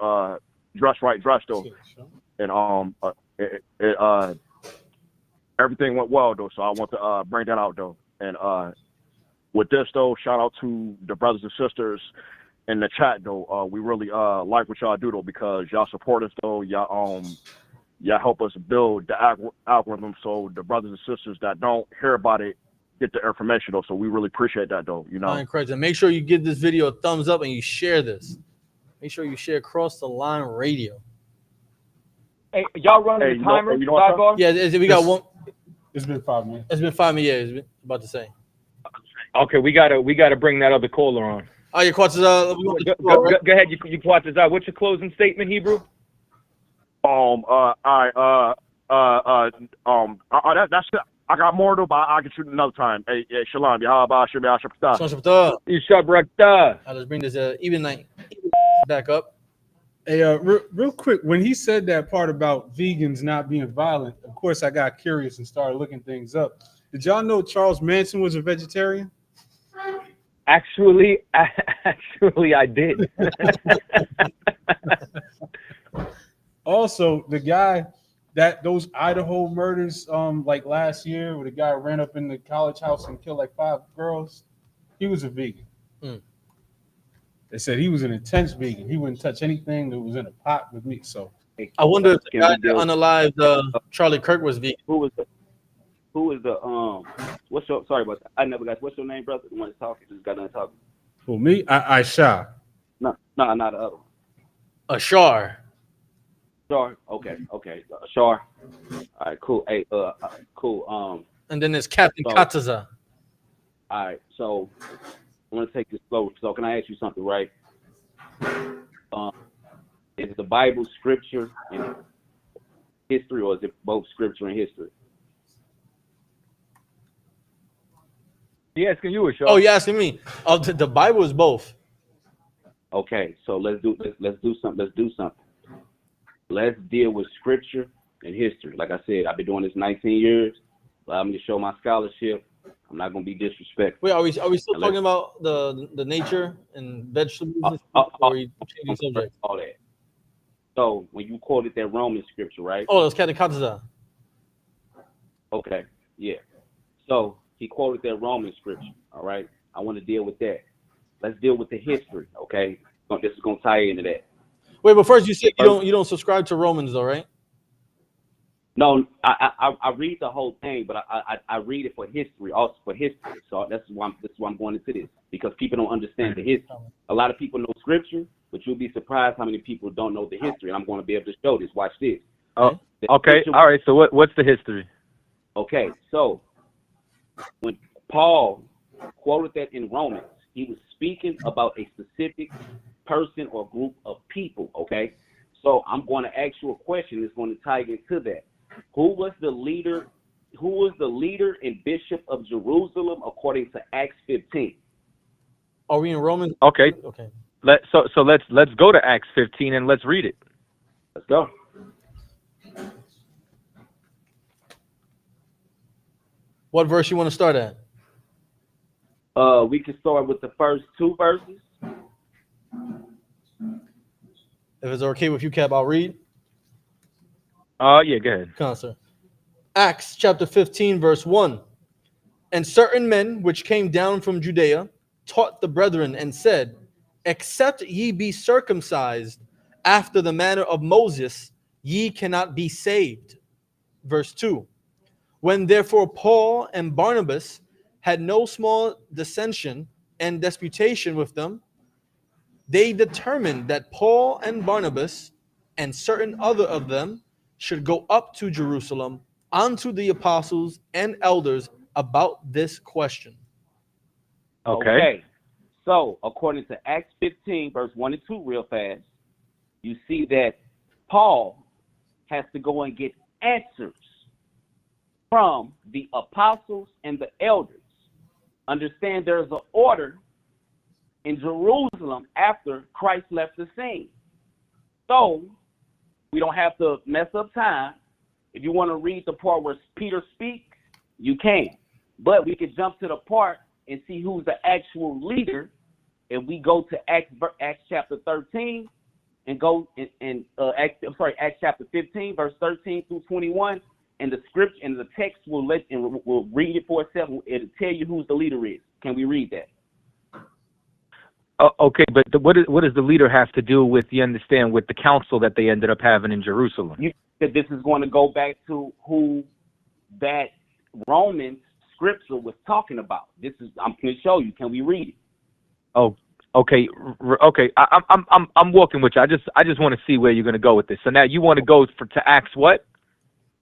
dressed though, and everything went well though. So I want to bring that out though. And with this though, shout out to the brothers and sisters in the chat though. We really like what y'all do though, because y'all support us though. Y'all help us build the algorithm, so the brothers and sisters that don't hear about it get the information though. So we really appreciate that though, you know. And make sure you give this video a thumbs up and you share this. Make sure you share Across the Line Radio. Hey, y'all running the timer? Yeah, we got one. It's been 5 minutes. It's been 5 minutes. Yeah, it's been about to say. Okay, we gotta bring that other caller on. Oh, your CHAATAZA. Go ahead, you CHAATAZA. What's your closing statement, Hebrew? That's it. I got more though, but I can shoot another time. Hey, shalom. Let's bring this even night back up. Hey, real quick, when he said that part about vegans not being violent, of course I got curious and started looking things up. Did y'all know Charles Manson was a vegetarian? Actually, I did. Also, the guy those Idaho murders, like last year, where the guy ran up in the college house and killed like 5 girls, he was a vegan. They said he was an intense vegan. He wouldn't touch anything that was in a pot with meat. So I wonder if the guy that unalived Charlie Kirk was vegan. Who was the what's your, sorry about that. I never got, what's your name, brother? The one that's talking, just got done talking. Who, me? Aisha. No, not the other one. Ashar. Shar. Okay. Shar. All right, cool. Hey, cool. And then there's Captain CHAATAZA. All right, so I'm gonna take this slow. So can I ask you something, right? Is the Bible scripture and history, or is it both scripture and history? He asking you, Ashar. Oh, you're asking me? Oh, the Bible is both. Okay, so let's do something. Let's deal with scripture and history. Like I said, I've been doing this 19 years. Allow me to show my scholarship. I'm not gonna be disrespectful. Wait, are we still talking about the nature and vegetables? Or are we changing subject? All that. So when you quoted that Roman scripture, right? Oh, it's Captain CHAATAZA. Okay, yeah. So he quoted that Roman scripture. All right. I want to deal with that. Let's deal with the history. Okay. This is gonna tie into that. Wait, but first you said you don't subscribe to Romans, though, right? No, I read the whole thing, but I read it for history, also for history. So that's why I'm going into this, because people don't understand the history. A lot of people know scripture, but you'll be surprised how many people don't know the history. And I'm going to be able to show this. Watch this. Oh, okay. All right. So what's the history? Okay. So when Paul quoted that in Romans, he was speaking about a specific person or group of people. Okay. So I'm going to ask you a question that's going to tie into that. Who was the leader and bishop of Jerusalem according to Acts 15? Are we in Romans? Okay. Okay. Let's go to Acts 15 and let's read it. Let's go. What verse you want to start at? We can start with the first 2 verses. If it's okay with you, Cap, I'll read. Yeah, go ahead. Come on, sir. Acts chapter 15, verse 1. And certain men which came down from Judea taught the brethren and said, except ye be circumcised after the manner of Moses, ye cannot be saved. Verse 2. When therefore Paul and Barnabas had no small dissension and disputation with them, they determined that Paul and Barnabas and certain other of them should go up to Jerusalem unto the apostles and elders about this question. Okay. So according to Acts 15, verse 1 and 2, real fast, you see that Paul has to go and get answers from the apostles and the elders. Understand there's an order in Jerusalem after Christ left the scene. So we don't have to mess up time. If you want to read the part where Peter speaks, you can. But we could jump to the part and see who's the actual leader. And we go to Acts chapter 13 and go in Acts chapter 15, verse 13 through 21. And the script and the text will read it for itself. It'll tell you who the leader is. Can we read that? Okay, but what does the leader have to do with, you understand, with the council that they ended up having in Jerusalem? This is going to go back to who that Roman scripture was talking about. I'm going to show you. Can we read it? Oh, okay. I'm walking with you. I just want to see where you're going to go with this. So now you want to go to Acts what?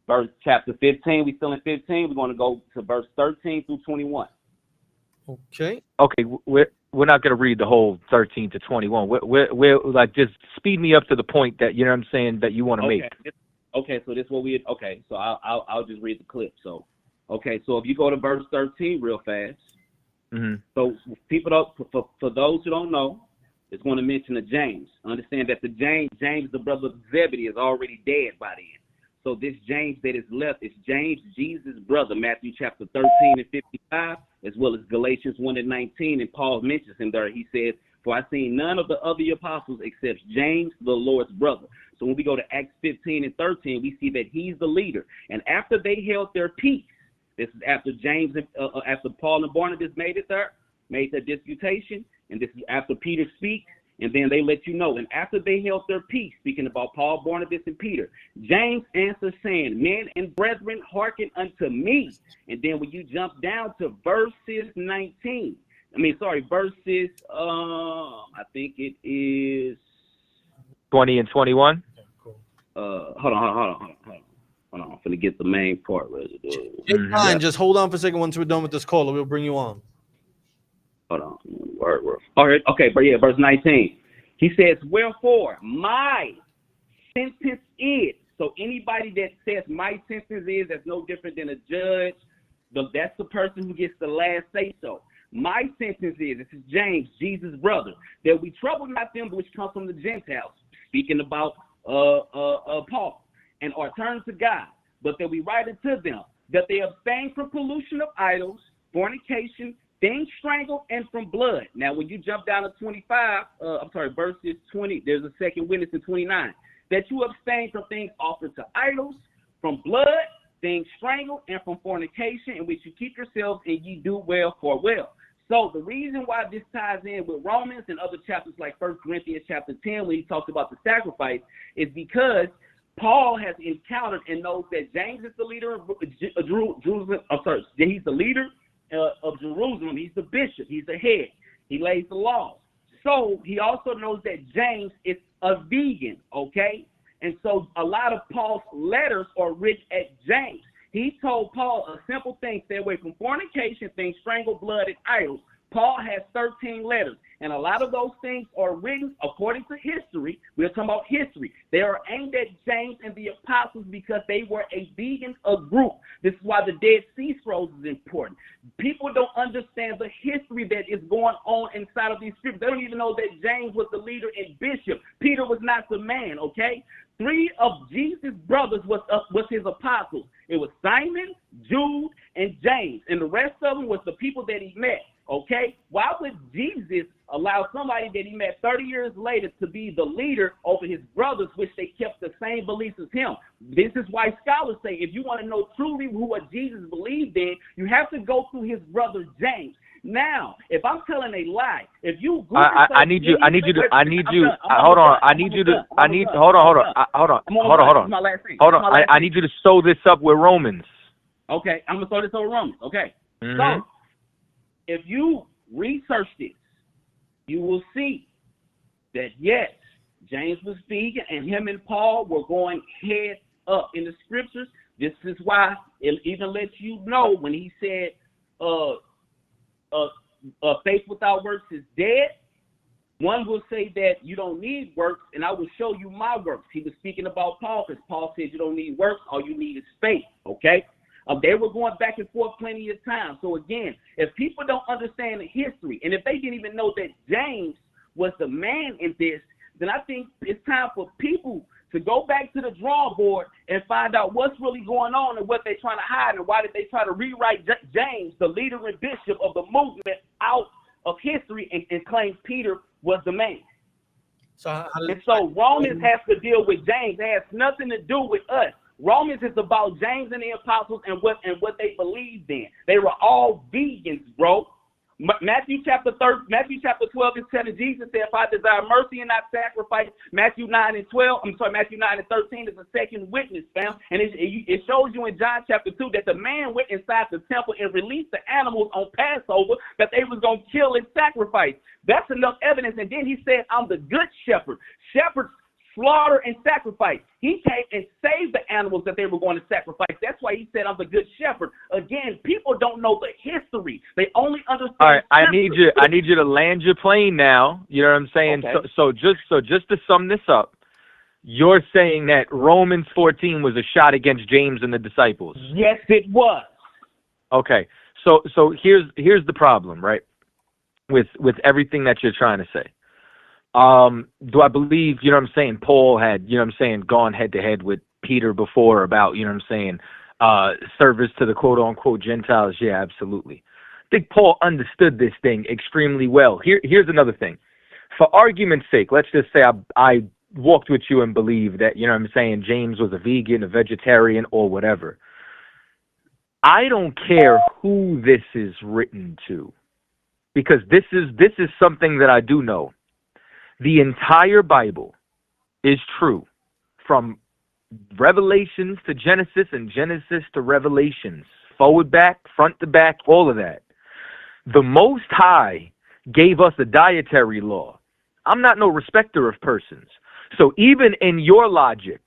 Verse chapter 15. We still in 15. We're going to go to verse 13 through 21. Okay. Okay. We're not going to read the whole 13 to 21. We're like, just speed me up to the point that, you know what I'm saying, that you want to make. Okay, so this is what so I'll just read the clip. So, okay, so if you go to verse 13 real fast. Mm-hmm. So people for those who don't know, it's going to mention the James. Understand that the James, the brother of Zebedee, is already dead by then. So this James that is left is James, Jesus' brother, Matthew chapter 13 and 55, as well as Galatians 1 and 19. And Paul mentions him there. He said, for I seen none of the other apostles except James, the Lord's brother. So when we go to Acts 15 and 13, we see that he's the leader. And after they held their peace, this is after after Paul and Barnabas made their disputation, and this is after Peter speaks, and then they let you know. And after they held their peace, speaking about Paul, Barnabas, and Peter, James answered, saying, Men and brethren, hearken unto me. And then when you jump down to verses 19, verses, I think it is 20 and 21. Hold on. I'm finna get the main part. Take time. Just hold on for a second. Once we're done with this caller, we'll bring you on. Hold on. All right. Okay, but yeah, verse 19. He says, wherefore my sentence is. So anybody that says my sentence is, that's no different than a judge. That's the person who gets the last say so. My sentence is, this is James, Jesus' brother, that we trouble not them which come from the Gentiles, speaking about Paul, and are turned to God, but that we write unto them that they abstain from pollution of idols, fornication, things strangled, and from blood. Now, when you jump down to 25, verses 20, there's a second witness in 29, that you abstain from things offered to idols, from blood, things strangled, and from fornication, in which you keep yourselves, and ye do well for well. So the reason why this ties in with Romans and other chapters like 1 Corinthians chapter 10, when he talks about the sacrifice, is because Paul has encountered and knows that James is the leader of Jerusalem. He's the leader of Jerusalem. He's the bishop. He's the head. He lays the laws. So he also knows that James is a vegan, okay? And so a lot of Paul's letters are written at James. He told Paul a simple thing: stay away from fornication, things strangled, blood, and idols. Paul has 13 letters, and a lot of those things are written according to history. We're talking about history. They are aimed at James and the apostles because they were a vegan group. This is why the Dead Sea Scrolls is important. People don't understand the history that is going on inside of these scriptures. They don't even know that James was the leader and bishop. Peter was not the man, okay? 3 of Jesus' brothers was his apostles. It was Simon, Jude, and James. And the rest of them was the people that he met, okay? Why would Jesus allow somebody that he met 30 years later to be the leader over his brothers, which they kept the same beliefs as him? This is why scholars say if you want to know truly what Jesus believed in, you have to go through his brother James. Now, if I'm telling a lie, if you hold on. I need you to sew this up with Romans. Okay, I'm gonna sew this up with Romans. Okay. Mm-hmm. So if you research this, you will see that yes, James was vegan and him and Paul were going head up in the scriptures. This is why it even lets you know when he said faith without works is dead. One will say that you don't need works, and I will show you my works. He was speaking about Paul because Paul said you don't need works, all you need is faith, okay? They were going back and forth plenty of times. So again, if people don't understand the history, and if they didn't even know that James was the man in this, then I think it's time for people to go back to the drawing board and find out what's really going on and what they're trying to hide, and why did they try to rewrite James, the leader and bishop of the movement, out of history and claim Peter was the man. So Romans has to deal with James. It has nothing to do with us. Romans is about James and the apostles and what they believed in. They were all vegans, bro. Matthew chapter 12 is telling Jesus said, if I desire mercy and not sacrifice. Matthew 9 and 13 is a second witness, fam. And it shows you in John chapter 2 that the man went inside the temple and released the animals on Passover that they was going to kill and sacrifice. That's enough evidence. And then he said, I'm the good shepherd. Shepherds slaughter and sacrifice. He came and saved the animals that they were going to sacrifice. That's why he said, I'm the good shepherd. Again, people don't know the history. They only understand. All right, I need you to land your plane now. You know what I'm saying? Okay. So just to sum this up, you're saying that Romans 14 was a shot against James and the disciples. Yes, it was. Okay. So here's the problem, right? With everything that you're trying to say. Do I believe, you know what I'm saying, Paul had, you know what I'm saying, gone head to head with Peter before about, you know what I'm saying, service to the quote unquote Gentiles? Yeah, absolutely. I think Paul understood this thing extremely well. Here's another thing. For argument's sake, let's just say I walked with you and believed that, you know what I'm saying, James was a vegan, a vegetarian, or whatever. I don't care who this is written to, because this is something that I do know. The entire Bible is true, from Revelations to Genesis and Genesis to Revelations, forward, back, front to back, all of that. The Most High gave us a dietary law. I'm not no respecter of persons. So even in your logic,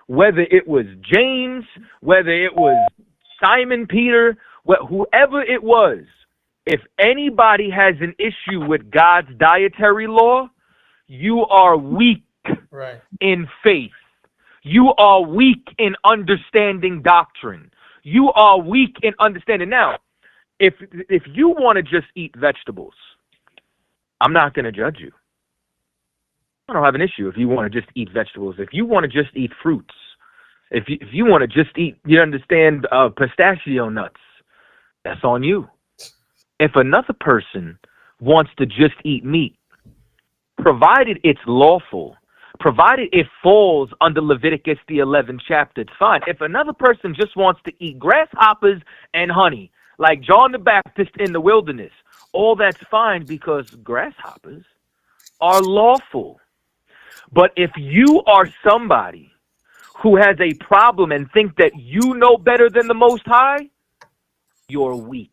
whether it was James, whether it was Simon Peter, whoever it was, if anybody has an issue with God's dietary law, you are weak in faith. You are weak in understanding doctrine. You are weak in understanding. Now, if you want to just eat vegetables, I'm not going to judge you. I don't have an issue if you want to just eat vegetables. If you want to just eat fruits, if you want to just eat, you understand, pistachio nuts, that's on you. If another person wants to just eat meat, provided it's lawful, provided it falls under Leviticus the 11th chapter, it's fine. If another person just wants to eat grasshoppers and honey, like John the Baptist in the wilderness, all that's fine, because grasshoppers are lawful. But if you are somebody who has a problem and think that you know better than the Most High, you're weak.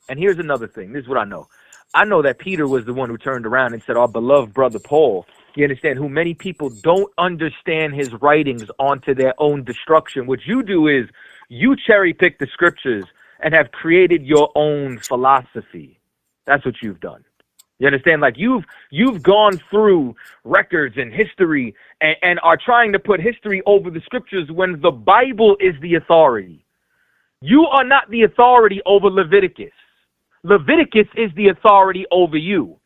And here's another thing. This is what I know. I know that Peter was the one who turned around and said, our beloved brother Paul, you understand, who many people don't understand his writings onto their own destruction. What you do is you cherry pick the scriptures and have created your own philosophy. That's what you've done. You understand? Like you've gone through records and history and are trying to put history over the scriptures when the Bible is the authority. You are not the authority over Leviticus. Leviticus is the authority over you.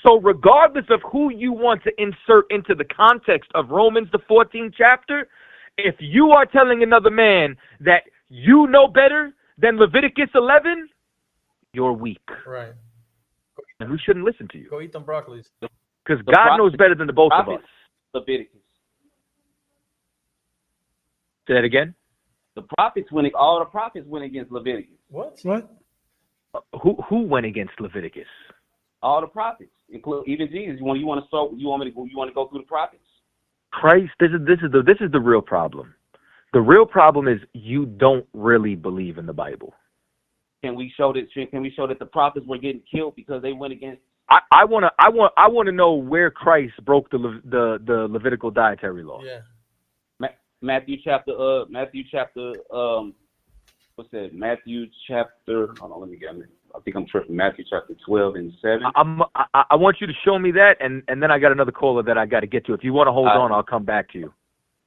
So regardless of who you want to insert into the context of Romans, the 14th chapter, if you are telling another man that you know better than Leviticus 11, you're weak. Right. And we shouldn't listen to you. Go eat them broccolis. Because God knows better than the both of us. Leviticus. Say that again? All the prophets went against Leviticus. What? Who went against Leviticus? All the prophets, including even Jesus. You want to go through the prophets? Christ, this is the real problem. The real problem is you don't really believe in the Bible. Can we show that the prophets were getting killed because they went against? I want to know where Christ broke the Levitical dietary law. Yeah. Matthew chapter. What's that? Matthew chapter. Hold on, let me get it. I think I'm tripping. Matthew chapter 12 and 7. I want you to show me that, and then I got another caller that I got to get to. If you want to hold on, I'll come back to you.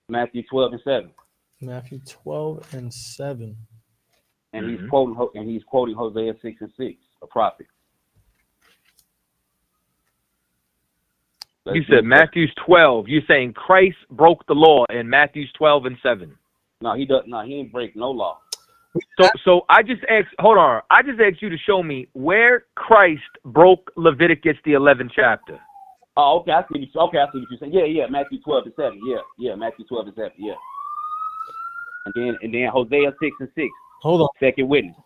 Matthew 12 and 7. Matthew 12 and 7. And he's quoting Hosea 6 and 6, a prophet. You said Matthew's 12. You're saying Christ broke the law in Matthew's 12 and 7. No, he does. No, he ain't break no law. So I just asked. Hold on. I just asked you to show me where Christ broke Leviticus the 11th chapter. Oh, okay. I see what you're saying. Yeah. Matthew 12 and 7. Yeah. Matthew 12 and 7. Yeah. And then Hosea 6 and 6. Hold on. Second witness.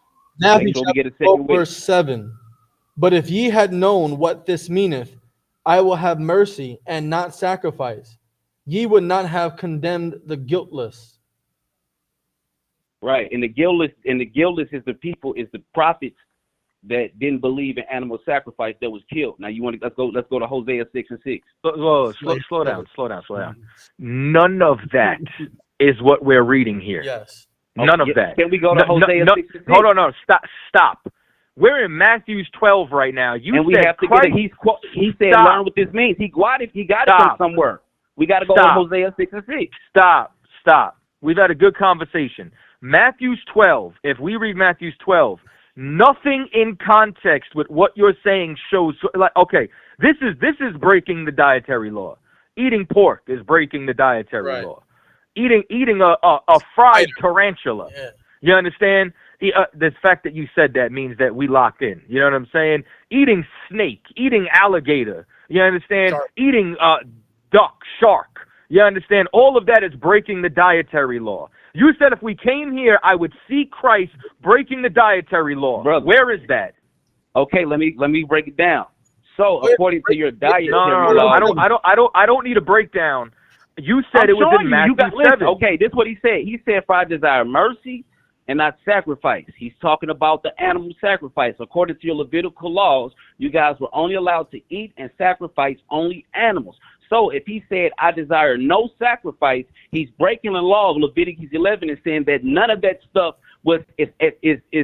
Matthew 12, verse 7. But if ye had known what this meaneth, I will have mercy and not sacrifice. Ye would not have condemned the guiltless. Right, and the guiltless is the prophets that didn't believe in animal sacrifice that was killed. Now let's go to Hosea 6 and 6. Slow down. None of that is what we're reading here. Yes. None of that. Can we go to Hosea 6 and 6? Hold on, stop. We're in Matthew's 12 right now. He said learn what this means. He got it from somewhere. We got to go to Hosea 6 and 6. Stop. We've had a good conversation. Matthew's 12, if we read Matthew's 12, nothing in context with what you're saying shows, like, okay, this is breaking the dietary law. Eating pork is breaking the dietary law. Eating a fried tarantula. Yeah. You understand? The fact that you said that means that we locked in. You know what I'm saying? Eating snake, eating alligator. You understand? Eating duck, shark. You understand? All of that is breaking the dietary law. You said if we came here, I would see Christ breaking the dietary law. Brother. Where is that? Okay, let me break it down. So according to your dietary No. law, I don't need a breakdown. You said I'm it was showing in you. You Matthew got, listen, 7. okay, this is what he said. He said, for I desire mercy and not sacrifice. He's talking about the animal sacrifice. According to your Levitical laws, you guys were only allowed to eat and sacrifice only animals. So if he said, I desire no sacrifice, he's breaking the law of Leviticus 11 and saying that none of that stuff is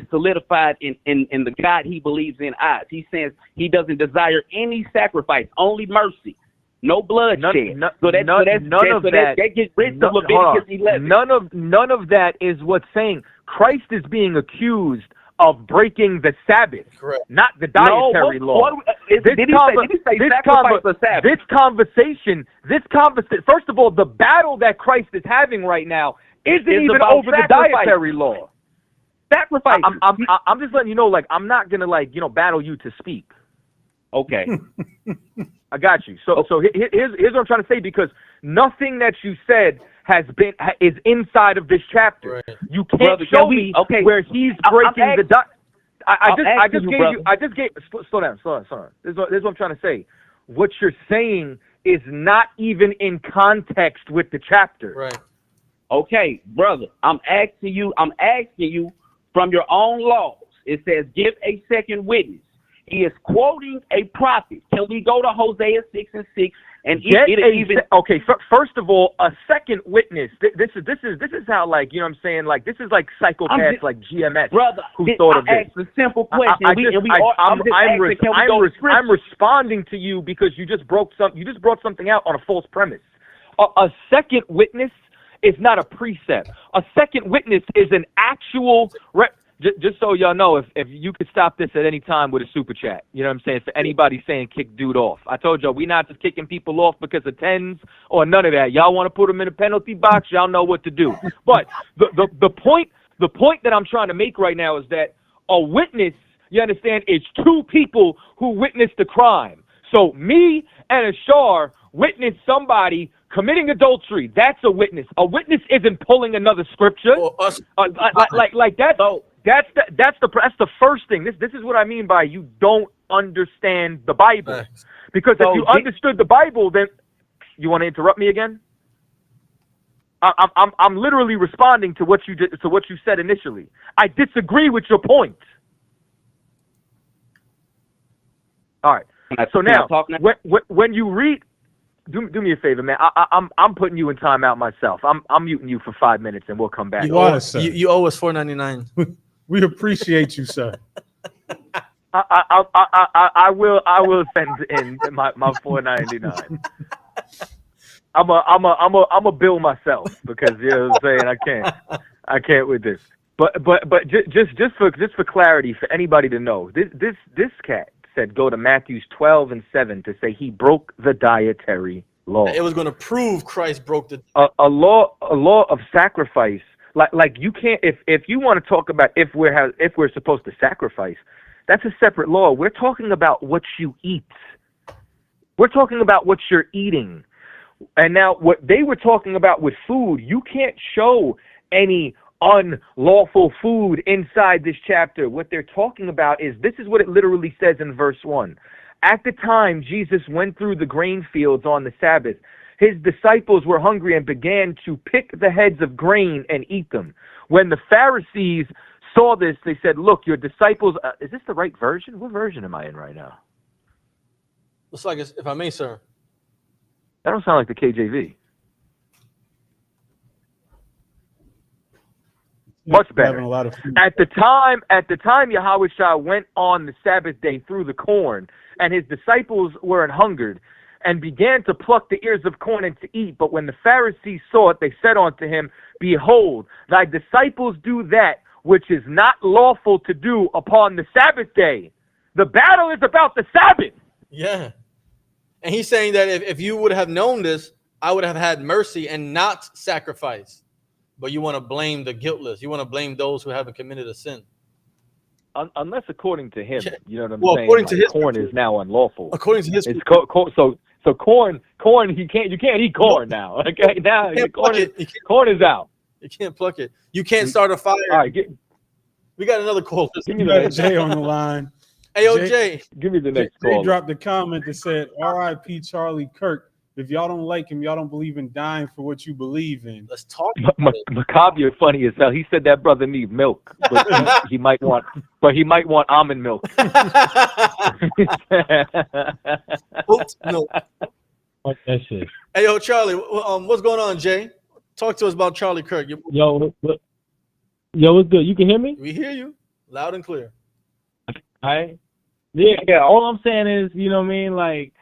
solidified in the God he believes in eyes. He says he doesn't desire any sacrifice, only mercy. No bloodshed. That gets rid of Leviticus 11. None of that is what's saying. Christ is being accused of breaking the Sabbath, correct? Not the dietary law. This conversation. First of all, the battle that Christ is having right now isn't even over the dietary law. Sacrifice. I'm just letting you know, like, I'm not gonna battle you to speak. Okay. I got you. So here's what I'm trying to say, because nothing that you said is inside of this chapter. Right. You can't show me where he's breaking the I just gave slow down. This is what I'm trying to say. What you're saying is not even in context with the chapter. Right. Okay, brother. I'm asking you from your own laws. It says give a second witness. He is quoting a prophet. Can we go to Hosea 6:6 and okay? First of all, a second witness. This is how, like, you know what I'm saying, like, this is like psychopaths like GMS, brother, who thought of this. A simple question. I'm responding to you because you just brought something out on a false premise. A second witness is not a precept. A second witness is an actual. Just so y'all know, if you could stop this at any time with a super chat, you know what I'm saying? For anybody saying kick dude off, I told y'all we not just kicking people off because of tens or none of that. Y'all want to put them in a penalty box, y'all know what to do. But the point that I'm trying to make right now is that a witness, you understand, is two people who witnessed the crime. So me and Ashar witnessed somebody committing adultery. That's a witness. A witness isn't pulling another scripture like that. So that's the first thing. This is what I mean by you don't understand the Bible. Because if you understood the Bible, then you want to interrupt me again? I'm literally responding to what you said initially. I disagree with your point. All right. So now, when you read, do me a favor, man. I'm putting you in timeout myself. I'm muting you for 5 minutes, and we'll come back. You owe us, sir. You owe us $4.99. We appreciate you, sir. I will send in my $4.99. I'm a bill myself because you know what I'm saying. I can't with this. But just for clarity, for anybody to know, this cat said go to Matthew 12:7 to say he broke the dietary law. It was going to prove Christ broke the a law of sacrifice. Like you can't, if you want to talk about if we're supposed to sacrifice, that's a separate law. We're talking about what you eat. We're talking about what you're eating. And now what they were talking about with food, you can't show any unlawful food inside this chapter. What they're talking about is, this is what it literally says in verse 1. At the time Jesus went through the grain fields on the Sabbath, his disciples were hungry and began to pick the heads of grain and eat them. When the Pharisees saw this, they said, look, your disciples, is this the right version? What version am I in right now? Looks like it's, if I may, sir. That don't sound like the KJV. Much better. A lot of food. At the time, Yahushua went on the Sabbath day through the corn, and his disciples were an hungered, and began to pluck the ears of corn and to eat. But when the Pharisees saw it, they said unto him, behold, thy disciples do that which is not lawful to do upon the Sabbath day. The battle is about the Sabbath. Yeah. And he's saying that if you would have known this, I would have had mercy and not sacrifice. But you want to blame the guiltless. You want to blame those who haven't committed a sin. Unless according to him, you know what I'm saying? According to his corn is now unlawful. According to his so So corn, you can't eat corn now. Okay, now corn is out. You can't pluck it. You can't start a fire. All right, we got another call. Give me the Jay on the line. Hey, yo, Jay. Give me the next call. call. They dropped a comment that said, "R.I.P. Charlie Kirk. If y'all don't like him, y'all don't believe in dying for what you believe in." Let's talk. Macabre is funny as hell. He said that brother needs milk, but he might want almond milk. Oat milk. Fuck that shit. Hey, yo, Charlie. What's going on, Jay? Talk to us about Charlie Kirk. Yo, what's good? You can hear me? We hear you loud and clear. All right. Yeah. All I'm saying is, you know what I mean? Like,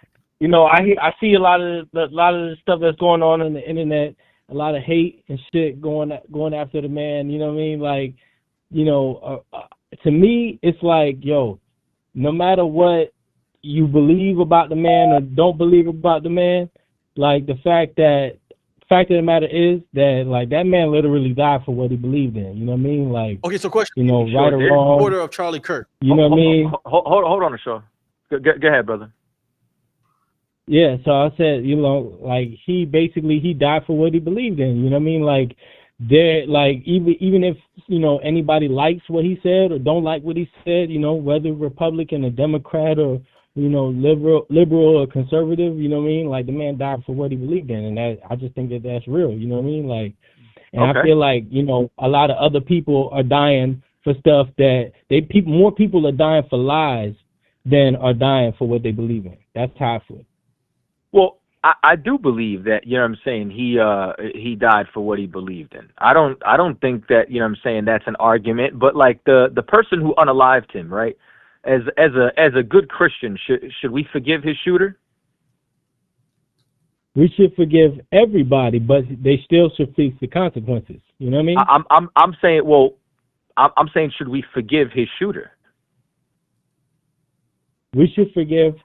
you know, I see a lot of the stuff that's going on the internet, a lot of hate and shit going after the man. You know what I mean? Like, you know, to me, it's like, yo, no matter what you believe about the man or don't believe about the man, like the fact of the matter is that, like, that man literally died for what he believed in. You know what I mean? Like, okay, so question. You know, right or wrong. Order of Charlie Kirk. You know what I mean? Hold on, Shaw. Go ahead, brother. Yeah, so I said, you know, like he died for what he believed in. You know what I mean? Like, there, like even if, you know, anybody likes what he said or don't like what he said, you know, whether Republican or Democrat or, you know, liberal or conservative, you know what I mean? Like, the man died for what he believed in, and that, I just think that that's real. You know what I mean? Like, and okay. I feel like, you know, a lot of other people are dying for stuff that more people are dying for lies than are dying for what they believe in. That's how I feel. Well, I do believe that, you know what I'm saying, he died for what he believed in. I don't think that, you know what I'm saying, that's an argument, but like the person who unalived him, right? As a good Christian, should we forgive his shooter? We should forgive everybody, but they still should face the consequences. You know what I mean? I'm saying, well, I'm saying, should we forgive his shooter? We should forgive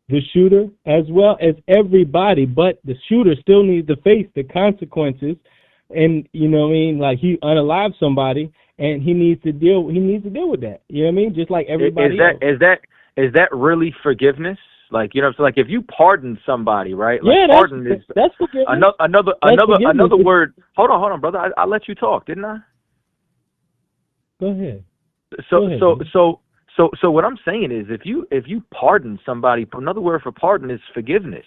the shooter as well as everybody, but the shooter still needs to face the consequences. And you know what I mean? Like, he unalived somebody, and he needs to deal with that. You know what I mean? Just like everybody else. Is that really forgiveness? Like, you know, so like if you pardon somebody, right? Like, yeah, that's forgiveness. Another word. Hold on, brother. I let you talk, didn't I? Go ahead. So what I'm saying is, if you pardon somebody, another word for pardon is forgiveness.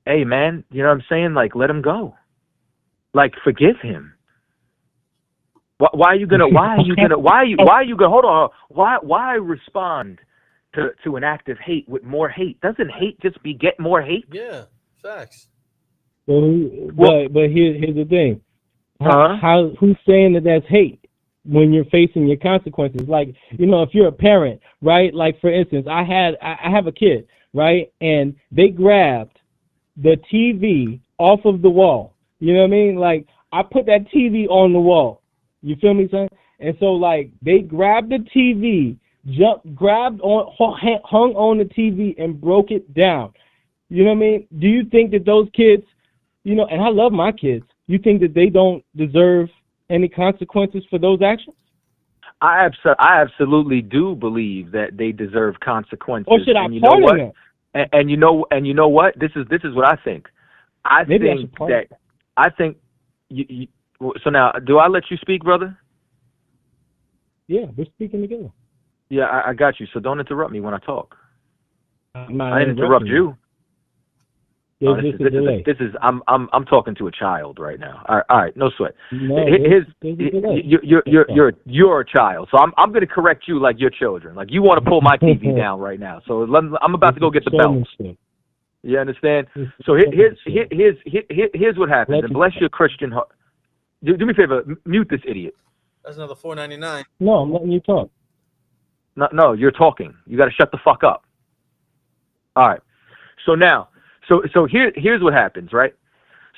Hey, man, you know what I'm saying? Like, let him go. Like, forgive him. Why are you gonna hold on? Why respond to an act of hate with more hate? Doesn't hate just beget more hate? Yeah, facts. But here's the thing. Who's saying that that's hate when you're facing your consequences? Like, you know, if you're a parent, right? Like, for instance, I have a kid, right? And they grabbed the TV off of the wall. You know what I mean? Like, I put that TV on the wall. You feel me, son? And so, like, they grabbed the TV, hung on the TV and broke it down. You know what I mean? Do you think that those kids, you know, and I love my kids, you think that they don't deserve any consequences for those actions? I absolutely do believe that they deserve consequences. Or should I pardon them? And you know what? This is what I think. I think you. So now, do I let you speak, brother? Yeah, we're speaking together. Yeah, I got you. So don't interrupt me when I talk. I didn't interrupt you. This is I'm talking to a child right now. All right, no sweat. No, you're a child, so I'm going to correct you like your children. Like, you want to pull my TV down right now. So I'm about to go get the belt. You understand? So here's what happens. And bless your Christian heart. Do me a favor. Mute this idiot. That's another $4.99. No, I'm letting you talk. No, you're talking. You got to shut the fuck up. All right. So now, so here's what happens, right?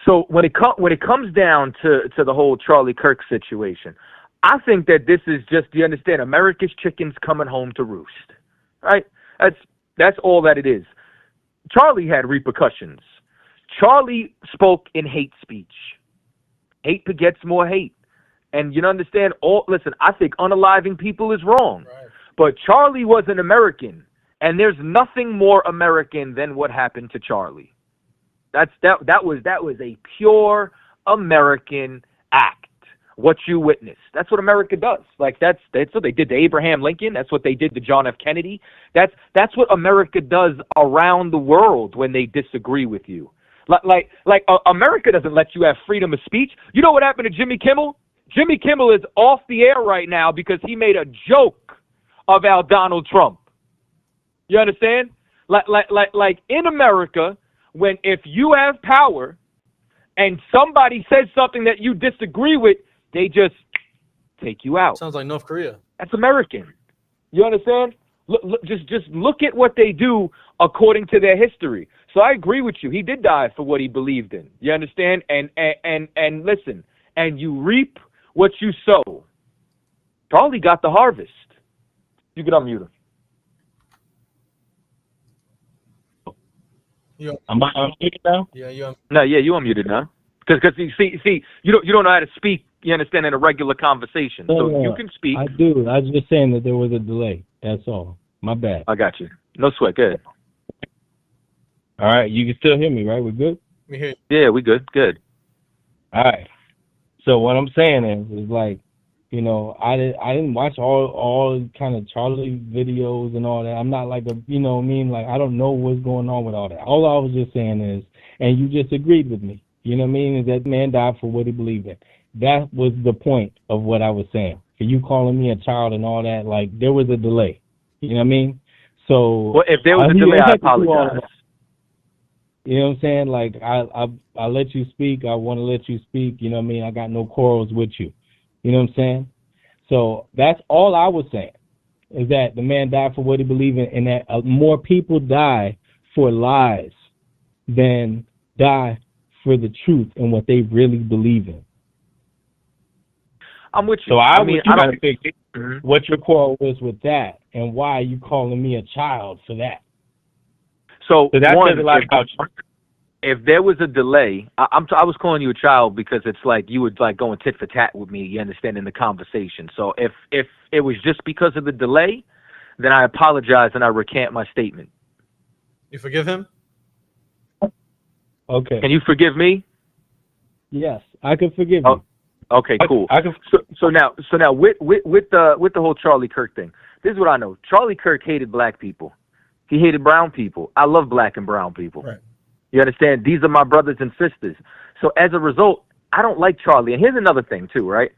So when it comes down to the whole Charlie Kirk situation, I think that this is just, do you understand? America's chickens coming home to roost, right? That's all that it is. Charlie had repercussions. Charlie spoke in hate speech. Hate begets more hate. And you understand, listen, I think unaliving people is wrong. Right. But Charlie was an American, and there's nothing more American than what happened to Charlie. That was a pure American act. What you witnessed. That's what America does. Like that's what they did to Abraham Lincoln. That's what they did to John F. Kennedy. That's what America does around the world when they disagree with you. America doesn't let you have freedom of speech. You know what happened to Jimmy Kimmel? Jimmy Kimmel is off the air right now because he made a joke about Donald Trump. You understand? Like in America, if you have power and somebody says something that you disagree with, they just take you out. Sounds like North Korea. That's American. You understand? Just look at what they do according to their history. So I agree with you. He did die for what he believed in. You understand? And listen, and you reap what you sow. Charlie got the harvest. You can unmute him. Am I unmuted now? Yeah, you. No, yeah, you unmuted now. Because see, you don't know how to speak. You understand, in a regular conversation, so you can speak. I do. I was just saying that there was a delay. That's all. My bad. I got you. No sweat. Good. All right, you can still hear me, right? We're good. We hear you. Yeah, we good. Good. All right. So what I'm saying is like, you know, I didn't watch all kind of Charlie videos and all that. I'm not like a, you know what I mean? Like, I don't know what's going on with all that. All I was just saying is, and you just agreed with me, you know what I mean, is that man died for what he believed in. That was the point of what I was saying. For you calling me a child and all that, like, there was a delay. You know what I mean? So, well, if there was a delay, I apologize. You know what I'm saying? Like, I let you speak. I want to let you speak. You know what I mean? I got no quarrels with you. You know what I'm saying? So that's all I was saying, is that the man died for what he believed in, and that more people die for lies than die for the truth and what they really believe in. I'm with you. So I was trying to figure what your quarrel was with that, and why are you calling me a child for that? So that says a lot about you. If there was a delay, I was calling you a child because it's like you were like going tit for tat with me, you understand, in the conversation. So if it was just because of the delay, then I apologize and I recant my statement. You forgive him? Okay. Can you forgive me? Yes, I can forgive you. Okay, cool. So now with the whole Charlie Kirk thing, this is what I know. Charlie Kirk hated black people. He hated brown people. I love black and brown people. Right. You understand? These are my brothers and sisters. So as a result, I don't like Charlie. And here's another thing too, right?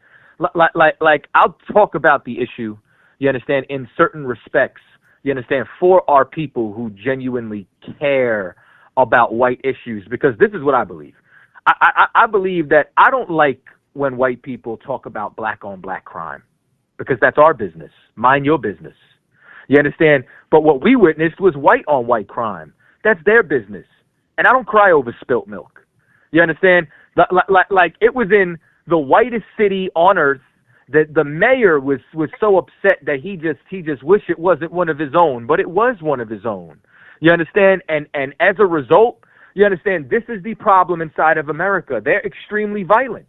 Like I'll talk about the issue, you understand, in certain respects, you understand, for our people who genuinely care about white issues, because this is what I believe. I believe that I don't like when white people talk about black on black crime, because that's our business. Mind your business. You understand? But what we witnessed was white on white crime. That's their business. And I don't cry over spilt milk. You understand? Like it was in the whitest city on earth that the mayor was so upset that he just wished it wasn't one of his own, but it was one of his own. You understand? And as a result, you understand, this is the problem inside of America. They're extremely violent.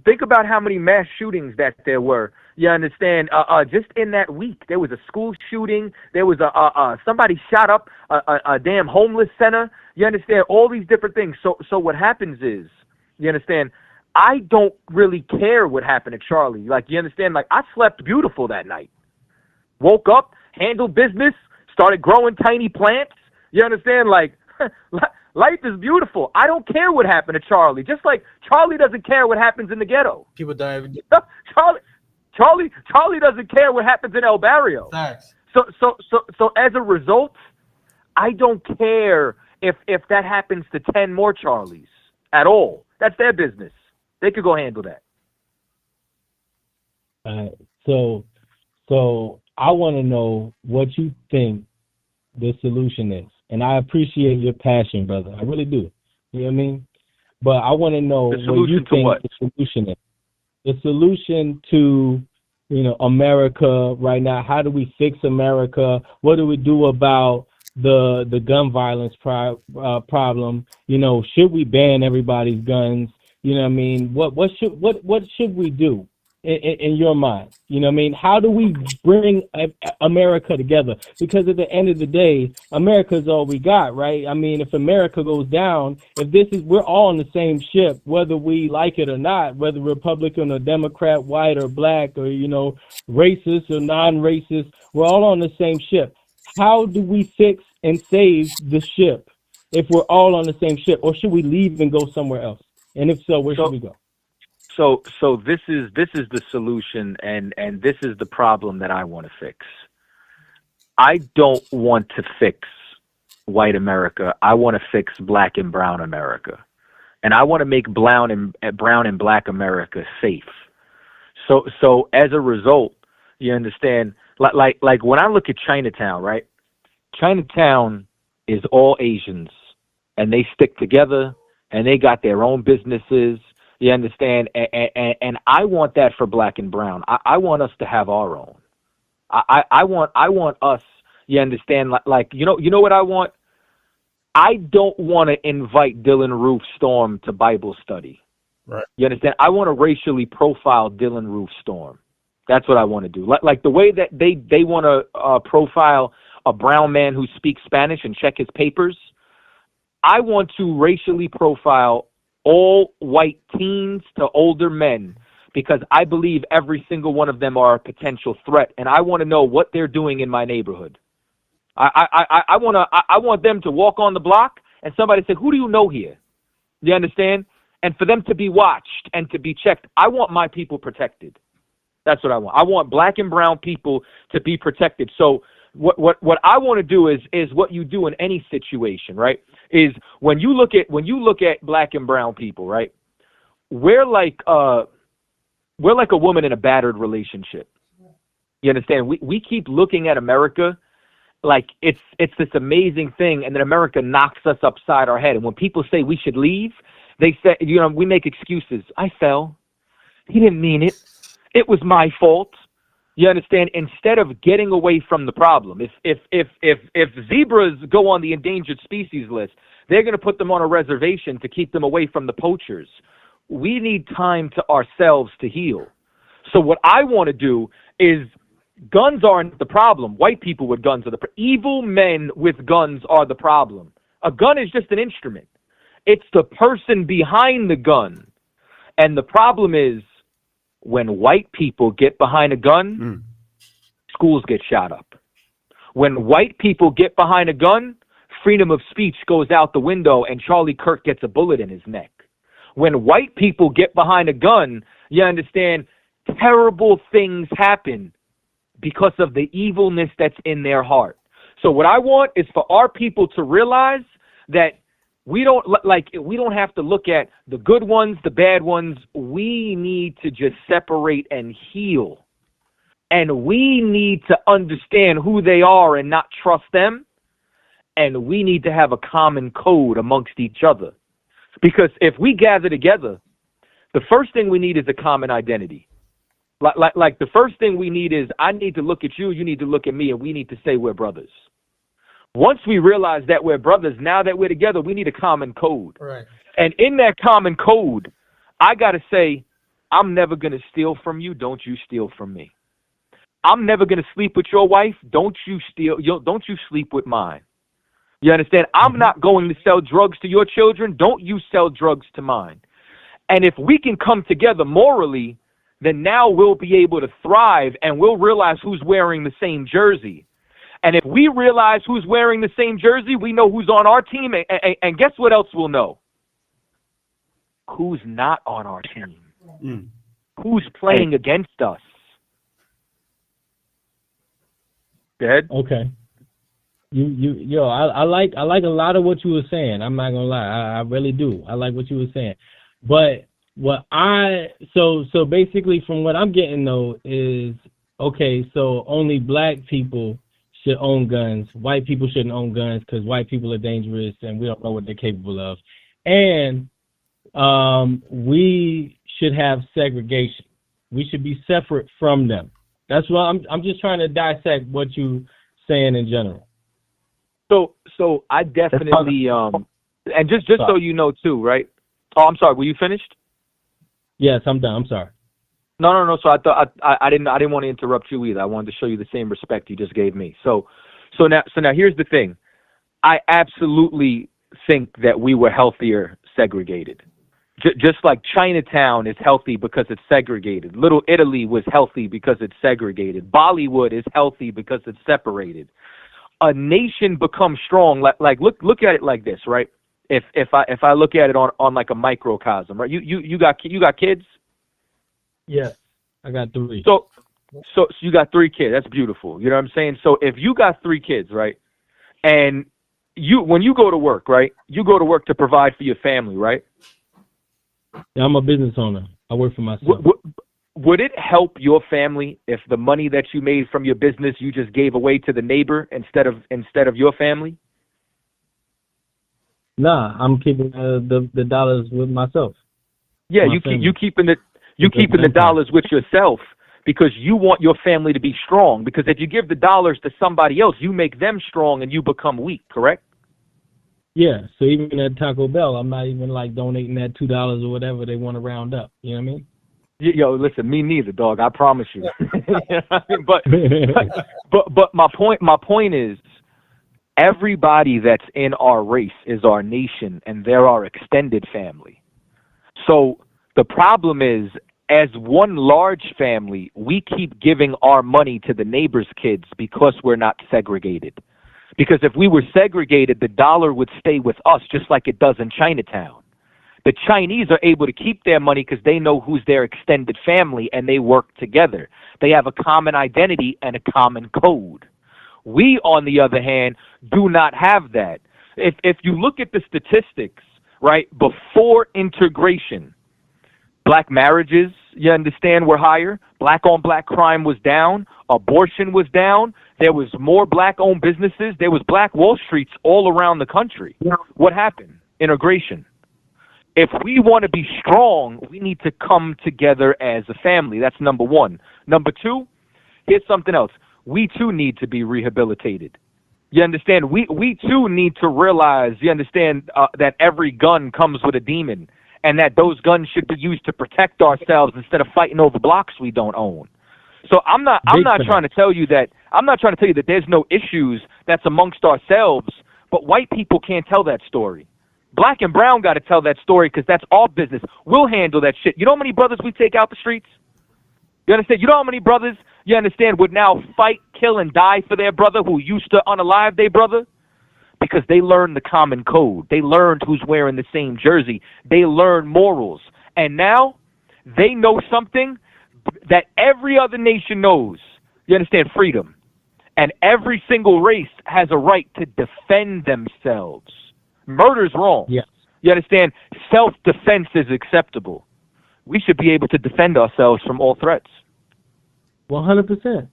Think about how many mass shootings that there were. You understand? Just in that week, there was a school shooting. There was somebody shot up a damn homeless center. You understand? All these different things. So what happens is, you understand, I don't really care what happened to Charlie. Like, you understand? Like, I slept beautiful that night. Woke up, handled business, started growing tiny plants. You understand? Like, life is beautiful. I don't care what happened to Charlie. Just like Charlie doesn't care what happens in the ghetto. People die every day. Charlie doesn't care what happens in El Barrio. Facts. So as a result, I don't care if that happens to 10 more Charlies at all. That's their business. They could go handle that. So I want to know what you think the solution is. And I appreciate your passion, brother. I really do. You know what I mean? But I want to know what you think the solution is. The solution to, you know, America right now. How do we fix America? What do we do about the gun violence problem? You know, should we ban everybody's guns? You know what I mean? What should we do? in your mind? You know what I mean? How do we bring America together? Because at the end of the day, America is all we got, right? I mean, if America goes down, we're all on the same ship, whether we like it or not, whether Republican or Democrat, white or black, or, racist or non-racist, we're all on the same ship. How do we fix and save the ship if we're all on the same ship? Or should we leave and go somewhere else? And if so, where should we go? So this is the solution, and this is the problem that I want to fix. I don't want to fix white America. I want to fix black and brown America, and I want to make brown and black America safe. So as a result, you understand, like when I look at Chinatown, right? Chinatown is all Asians, and they stick together, and they got their own businesses. You understand? And I want that for black and brown. I want us to have our own. I want us, you understand? Like you know what I want? I don't want to invite Dylan Roof Storm to Bible study. Right. You understand? I want to racially profile Dylan Roof Storm. That's what I want to do. Like the way that they want to profile a brown man who speaks Spanish and check his papers. I want to racially profile all white teens to older men, because I believe every single one of them are a potential threat, and I want to know what they're doing in my neighborhood. I want them to walk on the block and somebody say, "Who do you know here?" You understand? And for them to be watched and to be checked. I want my people protected. That's what I want. I want black and brown people to be protected. So what I want to do is what you do in any situation, right? Is when you look at black and brown people, right? We're like a woman in a battered relationship. You understand? We keep looking at America like it's this amazing thing, and then America knocks us upside our head. And when people say we should leave, they say, we make excuses. I fell. He didn't mean it. It was my fault. You understand? Instead of getting away from the problem, if zebras go on the endangered species list, they're going to put them on a reservation to keep them away from the poachers. We need time to ourselves to heal. So what I want to do is, guns aren't the problem. White people with guns are the problem. Evil men with guns are the problem. A gun is just an instrument. It's the person behind the gun. And the problem is, when white people get behind a gun, schools get shot up. When white people get behind a gun, freedom of speech goes out the window and Charlie Kirk gets a bullet in his neck. When white people get behind a gun, you understand, terrible things happen because of the evilness that's in their heart. So what I want is for our people to realize that we don't have to look at the good ones, the bad ones. We need to just separate and heal. And we need to understand who they are and not trust them. And we need to have a common code amongst each other. Because if we gather together, the first thing we need is a common identity. Like the first thing we need is, I need to look at you, you need to look at me, and we need to say we're brothers. Once we realize that we're brothers, now that we're together, we need a common code. Right. And in that common code, I got to say, I'm never going to steal from you. Don't you steal from me. I'm never going to sleep with your wife. Don't you sleep with mine. You understand? I'm not going to sell drugs to your children. Don't you sell drugs to mine. And if we can come together morally, then now we'll be able to thrive, and we'll realize who's wearing the same jersey. And if we realize who's wearing the same jersey, we know who's on our team. And guess what else we'll know? Who's not on our team? Who's playing against us? Dead? Okay. I like a lot of what you were saying. I'm not gonna lie. I really do. I like what you were saying. But so basically from what I'm getting though is, okay, so only black people should own guns. White people shouldn't own guns because white people are dangerous and we don't know what they're capable of. And we should have segregation. We should be separate from them. That's what I'm just trying to dissect what you're saying in general. So I definitely and just so you know too, right? Oh, I'm sorry. Were you finished? Yes, I'm done. I'm sorry. No. So I thought I didn't want to interrupt you either. I wanted to show you the same respect you just gave me. So now here's the thing. I absolutely think that we were healthier segregated. Just like Chinatown is healthy because it's segregated. Little Italy was healthy because it's segregated. Bollywood is healthy because it's separated. A nation becomes strong. Like look at it like this, right? If I look at it on like a microcosm, right? You got kids? Yeah, I got 3. So you got 3 kids. That's beautiful. You know what I'm saying? So if you got 3 kids, right, and when you go to work, right, you go to work to provide for your family, right? Yeah, I'm a business owner. I work for myself. Would it help your family if the money that you made from your business you just gave away to the neighbor instead of your family? Nah, I'm keeping the dollars with myself. Yeah, you keeping the dollars with yourself because you want your family to be strong. Because if you give the dollars to somebody else, you make them strong and you become weak. Correct? Yeah. So even at Taco Bell, I'm not even like donating that $2 or whatever they want to round up. You know what I mean? Yo, listen, me neither, dog. I promise you. but my point is, everybody that's in our race is our nation, and they're our extended family. So the problem is, as one large family, we keep giving our money to the neighbor's kids because we're not segregated. Because if we were segregated, the dollar would stay with us just like it does in Chinatown. The Chinese are able to keep their money because they know who's their extended family and they work together. They have a common identity and a common code. We, on the other hand, do not have that. If you look at the statistics, right, before integration, black marriages, you understand, were higher. Black-on-black crime was down. Abortion was down. There was more black-owned businesses. There was black Wall Streets all around the country. What happened? Integration. If we want to be strong, we need to come together as a family. That's number one. Number two, here's something else. We too need to be rehabilitated. You understand? We too need to realize, you understand, that every gun comes with a demon, and that those guns should be used to protect ourselves instead of fighting over blocks we don't own. So I'm not trying to tell you that there's no issues that's amongst ourselves, but white people can't tell that story. Black and brown got to tell that story because that's our business. We'll handle that shit. You know how many brothers we take out the streets? You understand? You know how many brothers, you understand, would now fight, kill, and die for their brother who used to unalive their brother? Because they learned the common code. They learned who's wearing the same jersey. They learned morals. And now they know something that every other nation knows. You understand? Freedom. And every single race has a right to defend themselves. Murder's wrong. Yeah. You understand? Self-defense is acceptable. We should be able to defend ourselves from all threats. 100%.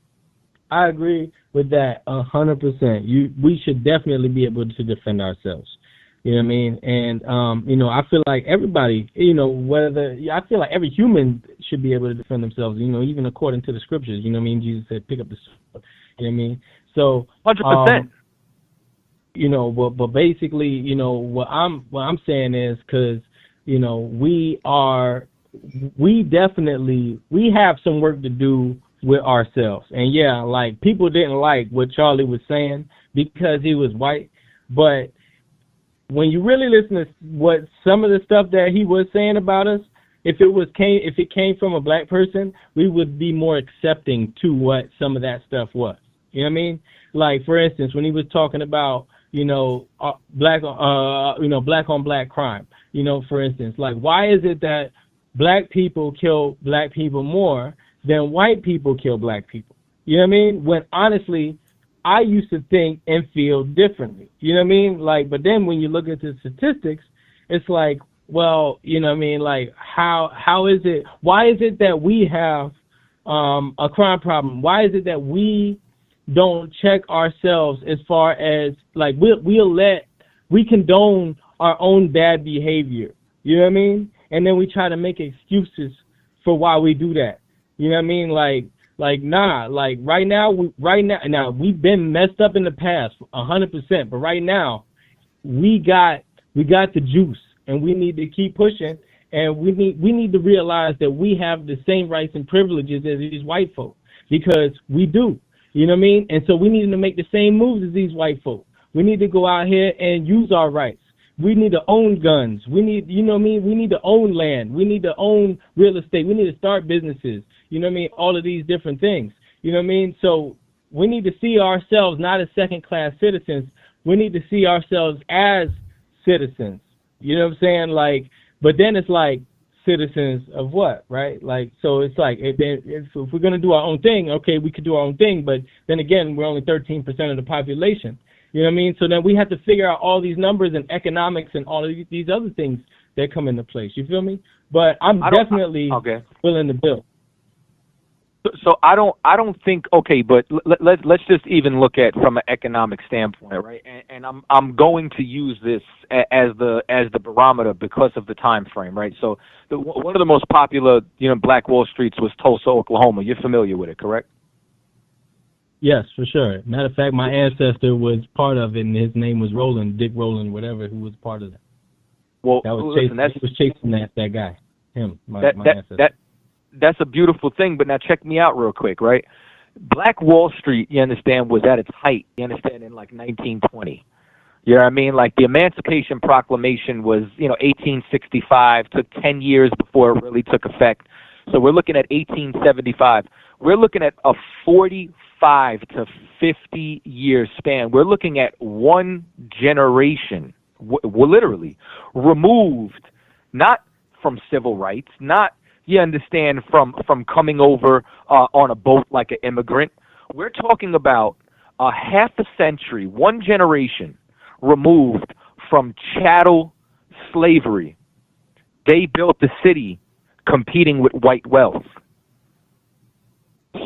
I agree with that 100%. We should definitely be able to defend ourselves. You know what I mean? And I feel like everybody, I feel like every human should be able to defend themselves. Even according to the scriptures. You know what I mean? Jesus said, "Pick up the sword." You know what I mean? So 100%. But basically, what I'm saying is because, we have some work to do with ourselves. And yeah, like people didn't like what Charlie was saying because he was white. But when you really listen to what some of the stuff that he was saying about us, if it came from a black person, we would be more accepting to what some of that stuff was. You know what I mean? Like, for instance, when he was talking about, black on black crime, for instance, like, why is it that black people kill black people more than white people kill black people? You know what I mean? When honestly, I used to think and feel differently. You know what I mean? Like, but then when you look at the statistics, it's like, well, you know what I mean? Like, how is it? Why is it that we have a crime problem? Why is it that we don't check ourselves as far as, like, we condone our own bad behavior? You know what I mean? And then we try to make excuses for why we do that. You know what I mean? Like nah. Like right now we've been messed up in the past 100%, but right now we got the juice, and we need to keep pushing And we need to realize that we have the same rights and privileges as these white folk, because we do. You know what I mean? And so we need to make the same moves as these white folk. We need to go out here and use our rights. We need to own guns. We need, you know what I mean? We need to own land. We need to own real estate. We need to start businesses. You know what I mean? All of these different things. You know what I mean? So we need to see ourselves not as second-class citizens. We need to see ourselves as citizens. You know what I'm saying? Like, but then it's like, citizens of what, right? Like, so it's like, if we're going to do our own thing, okay, we could do our own thing, but then again, we're only 13% of the population. You know what I mean? So then we have to figure out all these numbers and economics and all of these other things that come into place. You feel me? But I'm definitely willing to build. So I don't think, okay, but let's just even look at from an economic standpoint, right? And I'm going to use this as the barometer because of the time frame, right? So one of the most popular, Black Wall Streets was Tulsa, Oklahoma. You're familiar with it, correct? Yes, for sure. Matter of fact, my ancestor was part of it, and his name was Roland, Dick Roland, whatever, who was part of that. Well, that was listen, chasing that guy, him, my ancestor. That's a beautiful thing, but now check me out real quick, right? Black Wall Street, you understand, was at its height, you understand, in like 1920. You know what I mean? Like the Emancipation Proclamation was, 1865, took 10 years before it really took effect. So we're looking at 1875. We're looking at a 45 to 50 year span. We're looking at one generation, literally, removed, not from civil rights, not, you understand, from coming over on a boat like an immigrant. We're talking about a half a century, one generation removed from chattel slavery. They built the city competing with white wealth.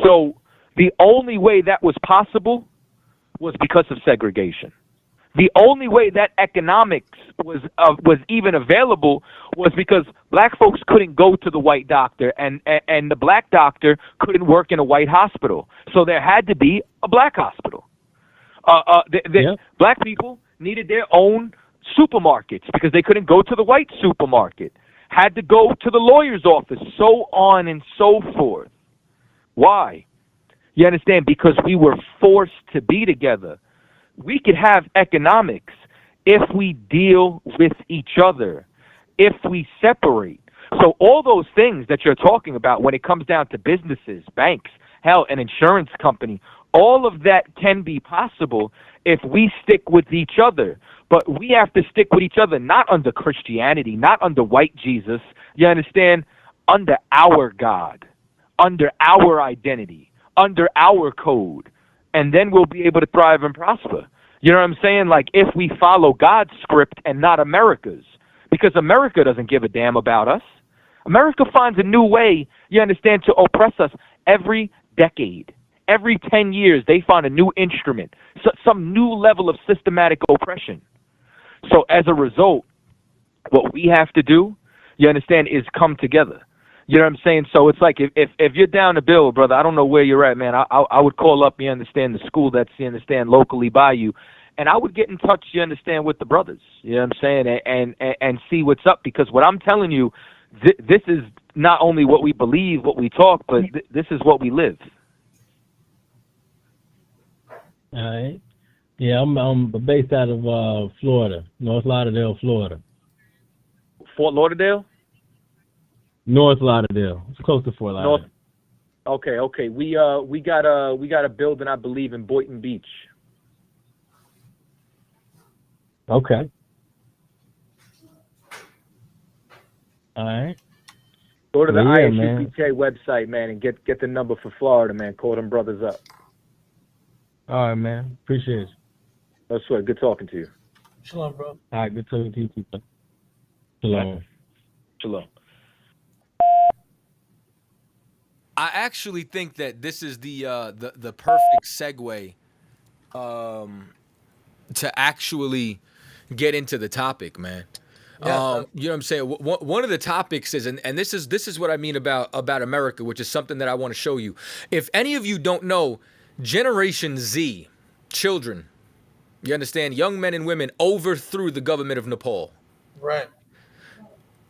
So the only way that was possible was because of segregation. The only way that economics was even available was because black folks couldn't go to the white doctor, and the black doctor couldn't work in a white hospital. So there had to be a black hospital. Black people needed their own supermarkets because they couldn't go to the white supermarket. Had to go to the lawyer's office, so on and so forth. Why? You understand? Because we were forced to be together. We could have economics if we deal with each other, if we separate. So all those things that you're talking about when it comes down to businesses, banks, hell, an insurance company, all of that can be possible if we stick with each other. But we have to stick with each other, not under Christianity, not under white Jesus, you understand, under our God, under our identity, under our code. And then we'll be able to thrive and prosper. You know what I'm saying? Like, if we follow God's script and not America's. Because America doesn't give a damn about us. America finds a new way, you understand, to oppress us every decade. Every 10 years, they find a new instrument, some new level of systematic oppression. So as a result, what we have to do, you understand, is come together. You know what I'm saying? So it's like if you're down to build, brother, I don't know where you're at, man. I would call up, you understand, the school that's, you understand, locally by you, and I would get in touch, you understand, with the brothers. You know what I'm saying? And see what's up, because what I'm telling you, this is not only what we believe, what we talk, but this is what we live. All right. Yeah, I'm based out of Florida, North Lauderdale, Florida. Fort Lauderdale? North Lauderdale. It's close to Fort Lauderdale. Okay. We got a building, I believe, in Boynton Beach. Okay. All right. Go to the ISUPK website, man, and get the number for Florida, man. Call them brothers up. All right, man. Appreciate it. That's right. Good talking to you. Shalom, bro. All right, good talking to you too. Shalom. Shalom. I actually think that this is the perfect segue to actually get into the topic, man. Yeah. You know what I'm saying? One of the topics is, and this is what I mean about America, which is something that I want to show you. If any of you don't know, Generation Z, children, you understand, young men and women overthrew the government of Nepal. Right.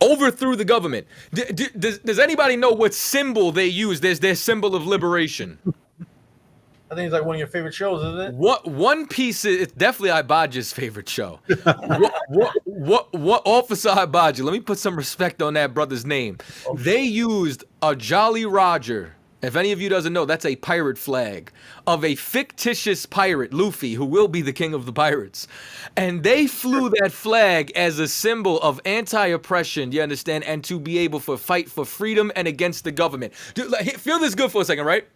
overthrew the government. Does anybody know what symbol they used as their symbol of liberation? I think it's like one of your favorite shows, isn't it? What One Piece is it's definitely Ibaja's favorite show. what Officer Ibaja? Let me put some respect on that brother's name. Okay. They used a Jolly Roger. If any of you doesn't know, that's a pirate flag of a fictitious pirate, Luffy, who will be the king of the pirates. And they flew that flag as a symbol of anti-oppression, you understand, and to be able to fight for freedom and against the government. Dude, feel this good for a second, right?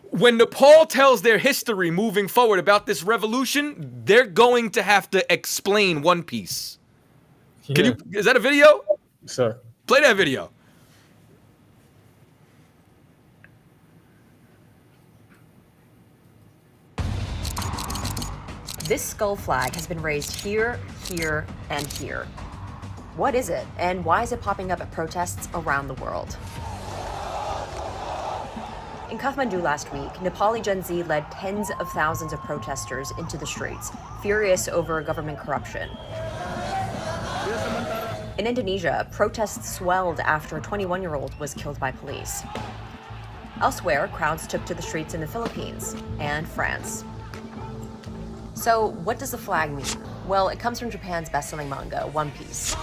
When Nepal tells their history moving forward about this revolution, they're going to have to explain One Piece. Yeah. Is that a video? Sir. Play that video. This skull flag has been raised here, here, and here. What is it, and why is it popping up at protests around the world? In Kathmandu last week, Nepali Gen Z led tens of thousands of protesters into the streets, furious over government corruption. In Indonesia, protests swelled after a 21-year-old was killed by police. Elsewhere, crowds took to the streets in the Philippines and France. So, what does the flag mean? Well, it comes from Japan's best-selling manga, One Piece.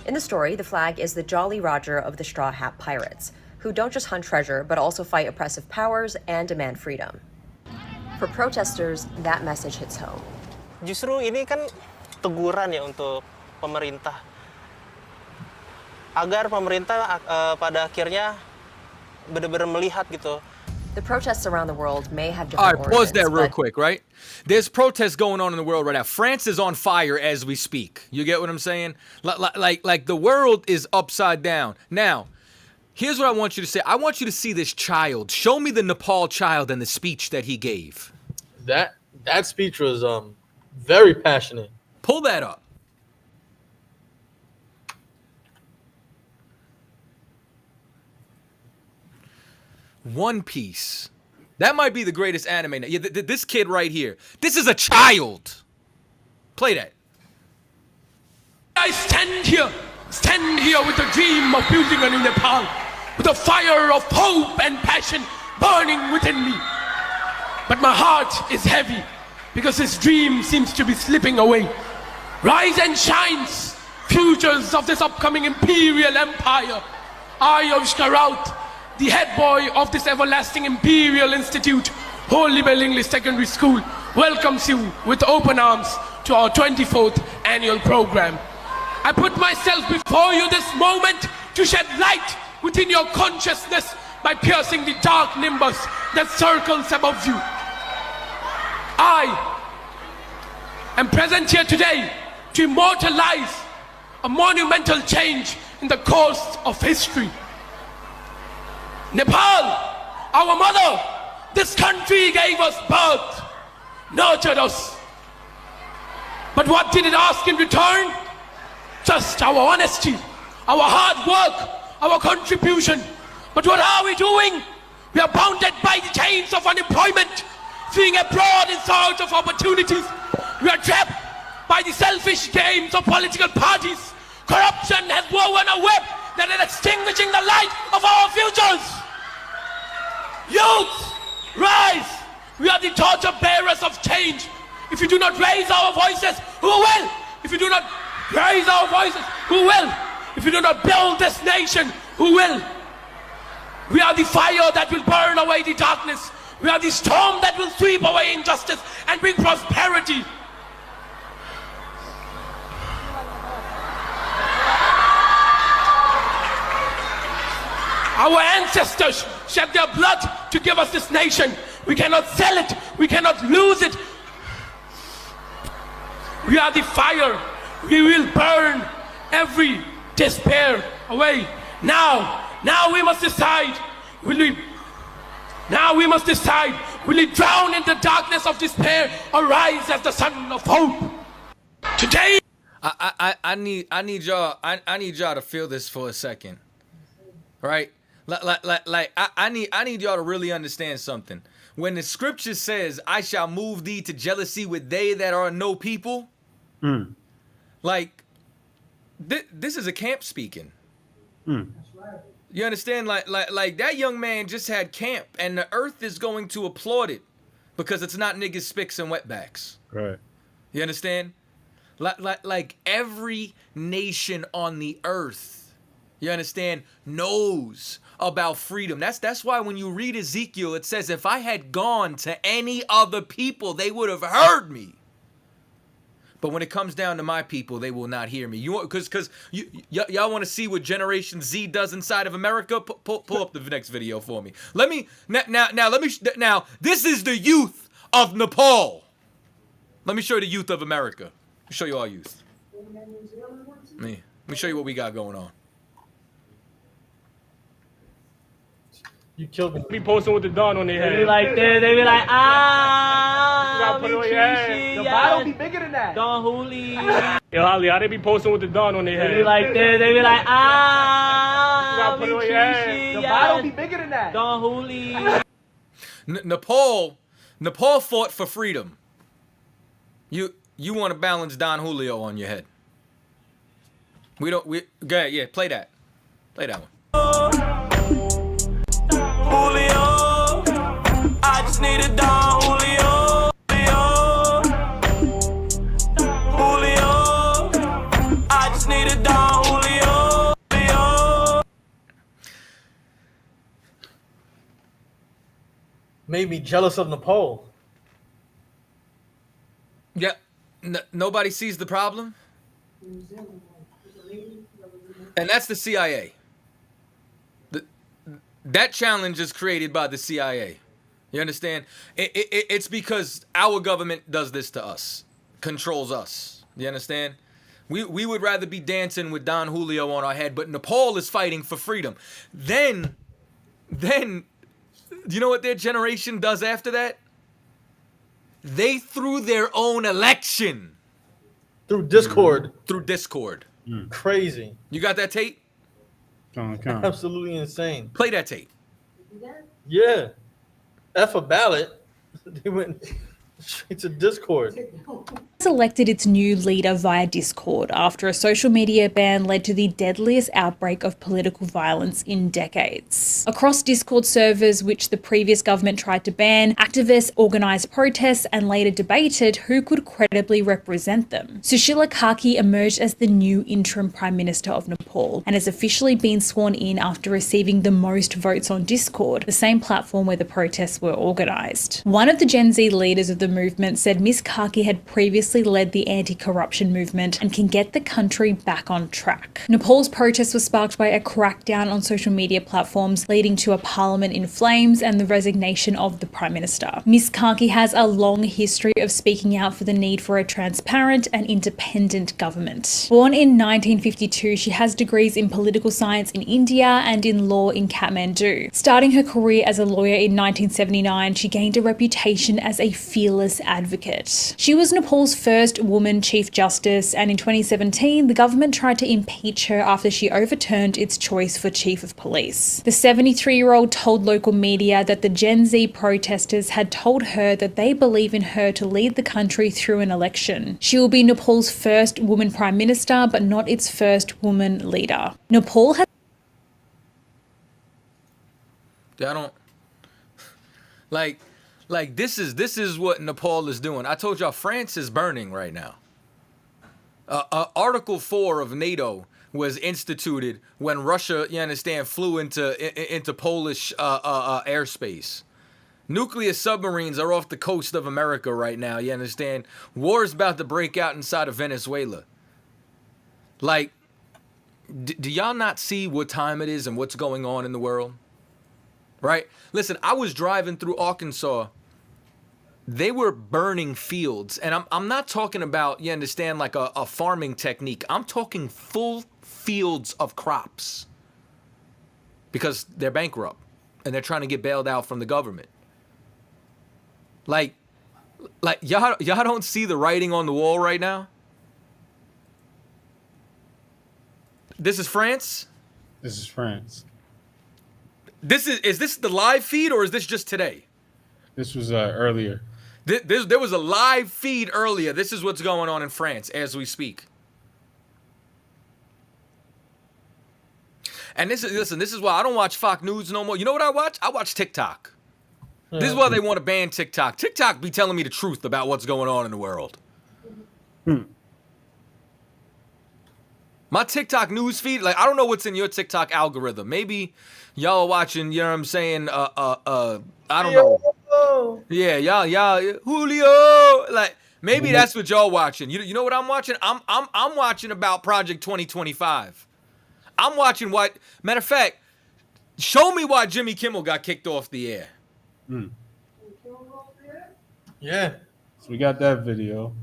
In the story, the flag is the Jolly Roger of the Straw Hat Pirates, who don't just hunt treasure, but also fight oppressive powers and demand freedom. For protesters, that message hits home. Justru ini kan teguran ya untuk pemerintah. Agar pemerintah pada akhirnya benar-benar melihat gitu. The protests around the world may have All different right, pause origins, that real quick, right? There's protests going on in the world right now. France is on fire as we speak. You get what I'm saying? Like the world is upside down. Now, here's what I want you to say. I want you to see this child. Show me the Nepal child and the speech that he gave. That speech was very passionate. Pull that up. One Piece. That might be the greatest anime. Yeah, this kid right here. This is a child. Play that. I stand here with the dream of building a new Nepal, with a fire of hope and passion burning within me. But my heart is heavy because this dream seems to be slipping away. Rise and shines, futures of this upcoming imperial empire. I, Avishka Raut, the head boy of this everlasting imperial institute, Holy Bell English Secondary School, welcomes you with open arms to our 24th annual program. I put myself before you this moment to shed light within your consciousness by piercing the dark nimbus that circles above you. I am present here today to immortalize a monumental change in the course of history. Nepal, our mother, this country gave us birth, nurtured us. But what did it ask in return? Just our honesty, our hard work, our contribution. But what are we doing? We are bounded by the chains of unemployment, fleeing abroad in search of opportunities. We are trapped by the selfish games of political parties. Corruption has woven a web that is extinguishing the light of our futures. Youth, rise! We are the torch bearers of change. If you do not raise our voices, who will? If you do not raise our voices, who will? If you do not build this nation, who will? We are the fire that will burn away the darkness. We are the storm that will sweep away injustice and bring prosperity. Our ancestors shed their blood to give us this nation. We cannot sell it. We cannot lose it. We are the fire. We will burn every despair away. Now we must decide. Will we drown in the darkness of despair or rise as the sun of hope? Today, I need y'all to feel this for a second, right? I need y'all to really understand something. When the scripture says, "I shall move thee to jealousy with they that are no people," like this is a camp speaking. You understand? Like that young man just had camp, and the earth is going to applaud it because it's not niggas, spicks, and wetbacks. Right. You understand? Like every nation on the earth, you understand, knows about freedom. That's why when you read Ezekiel, it says, if I had gone to any other people, they would have heard me. But when it comes down to my people, they will not hear me. Y'all want to see what Generation Z does inside of America? Pull up the next video for me. Now this is the youth of Nepal. Let me show you the youth of America. Let me show you our youth. Let me show you what we got going on. You killed me. Be posting with the dawn on their head. They be like this. They be like, You gotta put it on your head. The bottle be bigger than that. Don Julio. Yo, Holly, how they be posting with the dawn on their head? They be like this. They be like, You gotta put it on your head. The bottle be bigger than that. Don Julio. Nepal fought for freedom. You want to balance Don Julio on your head. Go ahead, yeah, play that one. Julio, I just need a Don Julio. Julio, I just need a Don Julio. Made me jealous of Nepal. Yeah, nobody sees the problem. And that's the CIA. That challenge is created by the CIA. You understand? It's because our government does this to us, controls us. You understand? We would rather be dancing with Don Julio on our head, but Nepal is fighting for freedom. Then, you know what their generation does after that? They threw their own election. Through Discord. Through Discord. Crazy. You got that tape? Absolutely insane. Play that tape. Yeah. F a ballot. They went straight to Discord. Elected its new leader via Discord after a social media ban led to the deadliest outbreak of political violence in decades. Across Discord servers, which the previous government tried to ban, activists organised protests and later debated who could credibly represent them. Sushila Kaki emerged as the new interim Prime Minister of Nepal and has officially been sworn in after receiving the most votes on Discord, the same platform where the protests were organised. One of the Gen Z leaders of the movement said Ms. Kaki had previously led the anti-corruption movement and can get the country back on track. Nepal's protests were sparked by a crackdown on social media platforms, leading to a parliament in flames and the resignation of the Prime Minister. Ms. Kaki has a long history of speaking out for the need for a transparent and independent government. Born in 1952, she has degrees in political science in India and in law in Kathmandu. Starting her career as a lawyer in 1979, she gained a reputation as a fearless advocate. She was Nepal's first woman Chief Justice, and in 2017, the government tried to impeach her after she overturned its choice for Chief of Police. The 73-year-old told local media that the Gen Z protesters had told her that they believe in her to lead the country through an election. She will be Nepal's first woman Prime Minister, but not its first woman leader. Nepal has... I don't... Like this is what Nepal is doing. I told y'all France is burning right now. Article 4 of NATO was instituted when Russia, you understand, flew into Polish airspace. Nuclear submarines are off the coast of America right now, you understand? War is about to break out inside of Venezuela. Like, do y'all not see what time it is and what's going on in the world? Right? Listen, I was driving through Arkansas. They were burning fields. And I'm not talking about, you understand, like a farming technique. I'm talking full fields of crops. Because they're bankrupt. And they're trying to get bailed out from the government. Like y'all don't see the writing on the wall right now? This is France? This is France. Is this the live feed or is this just today? This was earlier. There was a live feed earlier. This is what's going on in France as we speak. And this is why I don't watch Fox News no more. You know what I watch? I watch TikTok. This is why they want to ban TikTok. TikTok be telling me the truth about what's going on in the world. My TikTok news feed, like, I don't know what's in your TikTok algorithm. Maybe y'all are watching, you know what I'm saying? I don't know. Yeah, y'all, Julio. Like, maybe that's what y'all watching. You know what I'm watching? I'm watching about Project 2025. I'm watching what. Matter of fact, show me why Jimmy Kimmel got kicked off the air. Yeah. So we got that video.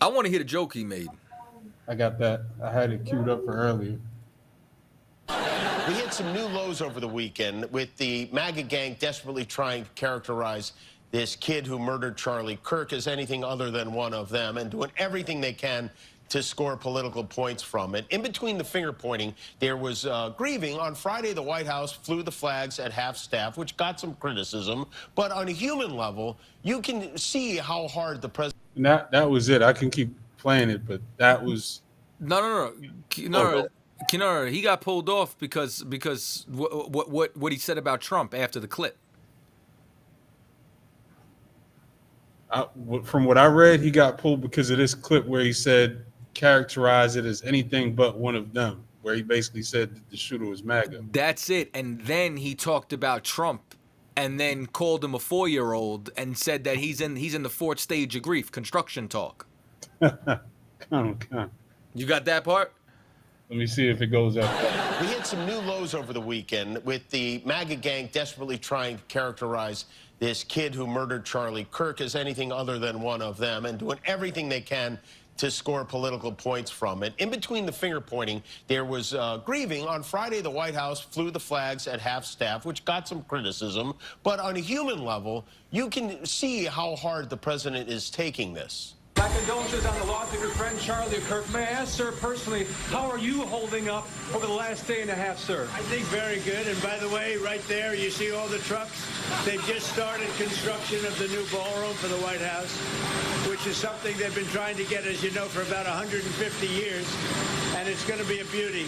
I want to hear the joke he made. I got that. I had it queued up for earlier. We hit some new lows over the weekend with the MAGA gang desperately trying to characterize this kid who murdered Charlie Kirk as anything other than one of them and doing everything they can to score political points from it. In between the finger pointing, there was grieving. On Friday, the White House flew the flags at half-staff, which got some criticism. But on a human level, you can see how hard the president... And that was it. I can keep playing it, but that was... No. He got pulled off because what he said about Trump after the clip. From what I read, he got pulled because of this clip where he said, characterize it as anything but one of them, where he basically said that the shooter was MAGA. That's it. And then he talked about Trump and then called him a 4-year-old and said that he's in the 4th stage of grief, construction talk. You got that part? Let me see if it goes up. We hit some new lows over the weekend with the MAGA gang desperately trying to characterize this kid who murdered Charlie Kirk as anything other than one of them and doing everything they can to score political points from it. In between the finger pointing, there was grieving. On Friday, the White House flew the flags at half-staff, which got some criticism. But on a human level, you can see how hard the president is taking this. My condolences on the loss of your friend Charlie Kirk. May I ask, sir, personally, how are you holding up over the last day and a half, sir? I think very good. And by the way, right there, you see all the trucks? They've just started construction of the new ballroom for the White House, which is something they've been trying to get, as you know, for about 150 years. And it's going to be a beauty.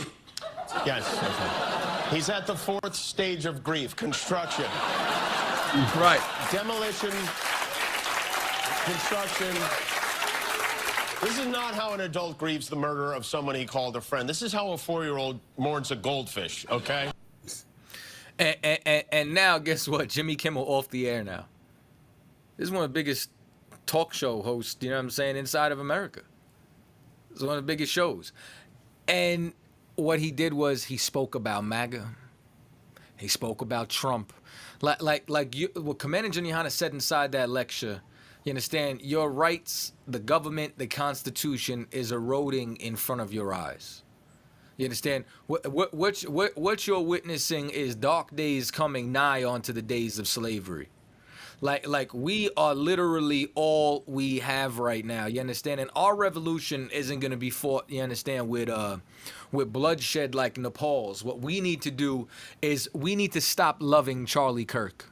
Yes. He's at the 4th stage of grief, construction. Right. Demolition, construction. This is not how an adult grieves the murder of someone he called a friend. This is how a 4-year-old mourns a goldfish, okay? And now, guess what? Jimmy Kimmel off the air now. This is one of the biggest talk show hosts, you know what I'm saying, inside of America. It's one of the biggest shows. And what he did was he spoke about MAGA. He spoke about Trump. What Commander Giuliani said inside that lecture, you understand, your rights, the government, the Constitution is eroding in front of your eyes. You understand? What you're witnessing is dark days coming nigh onto the days of slavery. Like we are literally all we have right now. You understand? And our revolution isn't going to be fought, you understand, with bloodshed like Nepal's. What we need to do is we need to stop loving Charlie Kirk.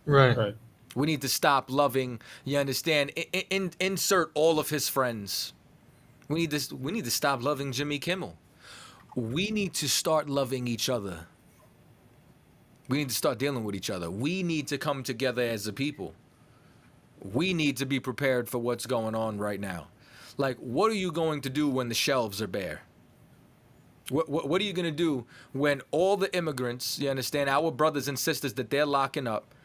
Right. We need to stop loving, you understand, insert all of his friends. We need to stop loving Jimmy Kimmel. We need to start loving each other. We need to start dealing with each other. We need to come together as a people. We need to be prepared for what's going on right now. Like, what are you going to do when the shelves are bare? What are you going to do when all the immigrants, you understand, our brothers and sisters that they're locking up,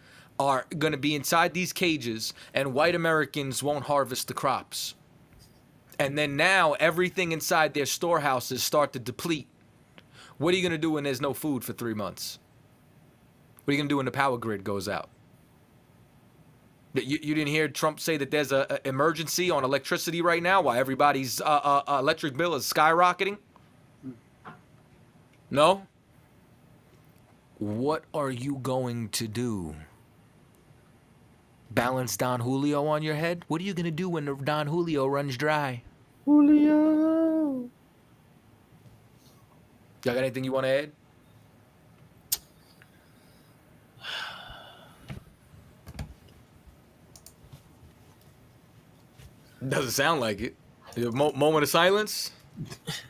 are going to be inside these cages and white Americans won't harvest the crops? And then now everything inside their storehouses start to deplete. What are you going to do when there's no food for 3 months? What are you going to do when the power grid goes out? You didn't hear Trump say that there's an emergency on electricity right now while everybody's electric bill is skyrocketing? No? What are you going to do? Balance Don Julio on your head? What are you going to do when the Don Julio runs dry? Julio. Y'all got anything you want to add? Doesn't sound like it. Moment of silence?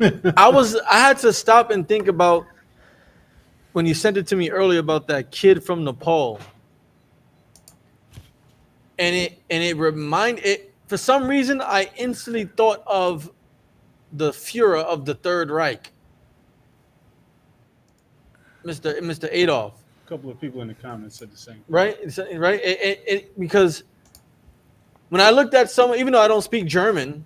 I had to stop and think about when you sent it to me earlier about that kid from Nepal. And it reminded it for some reason I instantly thought of the Führer of the Third Reich, Mr. Adolf. A couple of people in the comments said the same thing. Right, right. Because when I looked at someone, even though I don't speak German,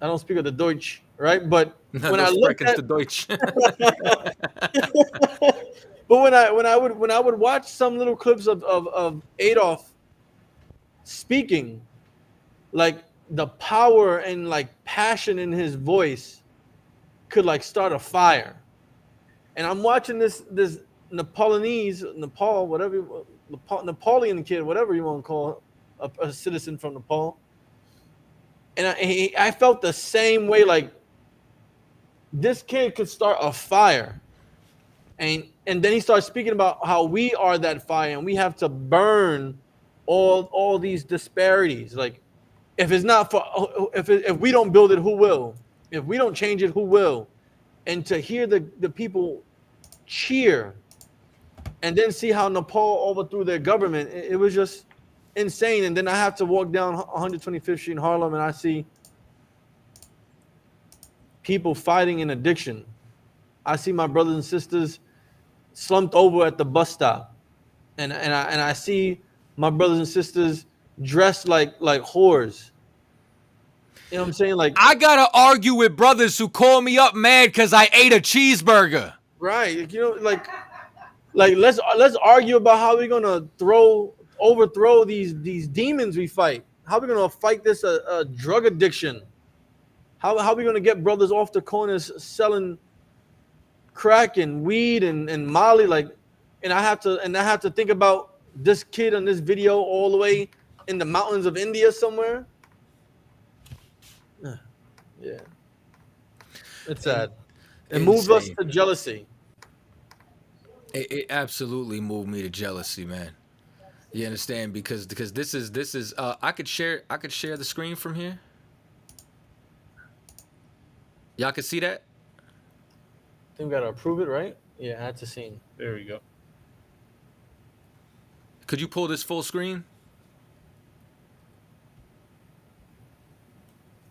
I don't speak of the Deutsch, right? But when I looked at the Deutsch. But when I would watch some little clips of Adolf speaking, like the power and like passion in his voice could like start a fire. And I'm watching this Napoleon kid, whatever you want to call a citizen from Nepal. And I felt the same way, like this kid could start a fire. And then he starts speaking about how we are that fire and we have to burn all these disparities. Like if it's not for if we don't build it, who will? If we don't change it, who will? And to hear the people cheer and then see how Nepal overthrew their government, it was just insane. And then I have to walk down 125th Street in Harlem and I see people fighting in addiction. I see my brothers and sisters slumped over at the bus stop, and I see my brothers and sisters dressed like whores. You know what I'm saying? Like I gotta argue with brothers who call me up mad because I ate a cheeseburger. Right, you know, like let's argue about how we're gonna overthrow these demons we fight. How we gonna fight this drug addiction? How we gonna get brothers off the corners selling crack and weed and Molly, like, and I have to think about this kid on this video all the way in the mountains of India somewhere. Yeah, it's sad. It moved us to jealousy. It absolutely moved me to jealousy, man. You understand? Because this is I could share the screen from here. Y'all can see that? I think we gotta approve it, right? Yeah, add to scene. There we go. Could you pull this full screen?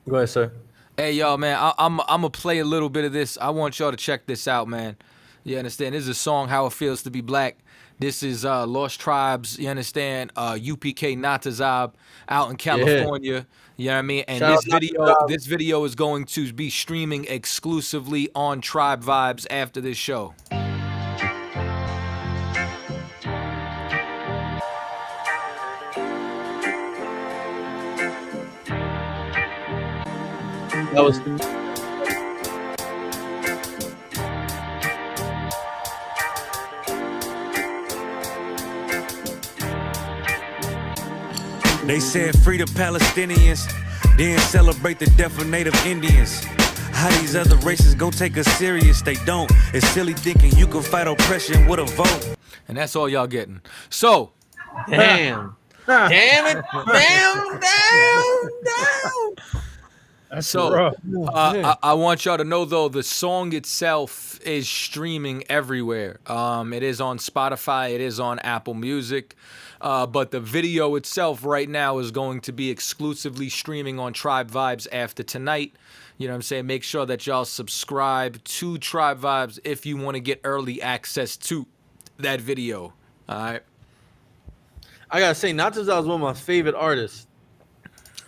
Go ahead, sir. Hey, y'all, man, I'm gonna play a little bit of this. I want y'all to check this out, man. You understand? This is a song, How It Feels to Be Black. This is Lost Tribes, you understand? UPK TAZARYACH out in California. Yeah. You know what I mean? And this video is going to be streaming exclusively on Tribe Vibes after this show. That was They said free the Palestinians, then celebrate the death of native Indians. How these other races gon' take us serious? They don't. It's silly thinking you can fight oppression with a vote. And that's all y'all getting. So, damn it, damn. So, I want y'all to know, though, the song itself is streaming everywhere. It is on Spotify. It is on Apple Music. But the video itself right now is going to be exclusively streaming on Tribe Vibes after tonight. You know what I'm saying? Make sure that y'all subscribe to Tribe Vibes if you want to get early access to that video. All right? I gotta say, TAZARYACH is one of my favorite artists.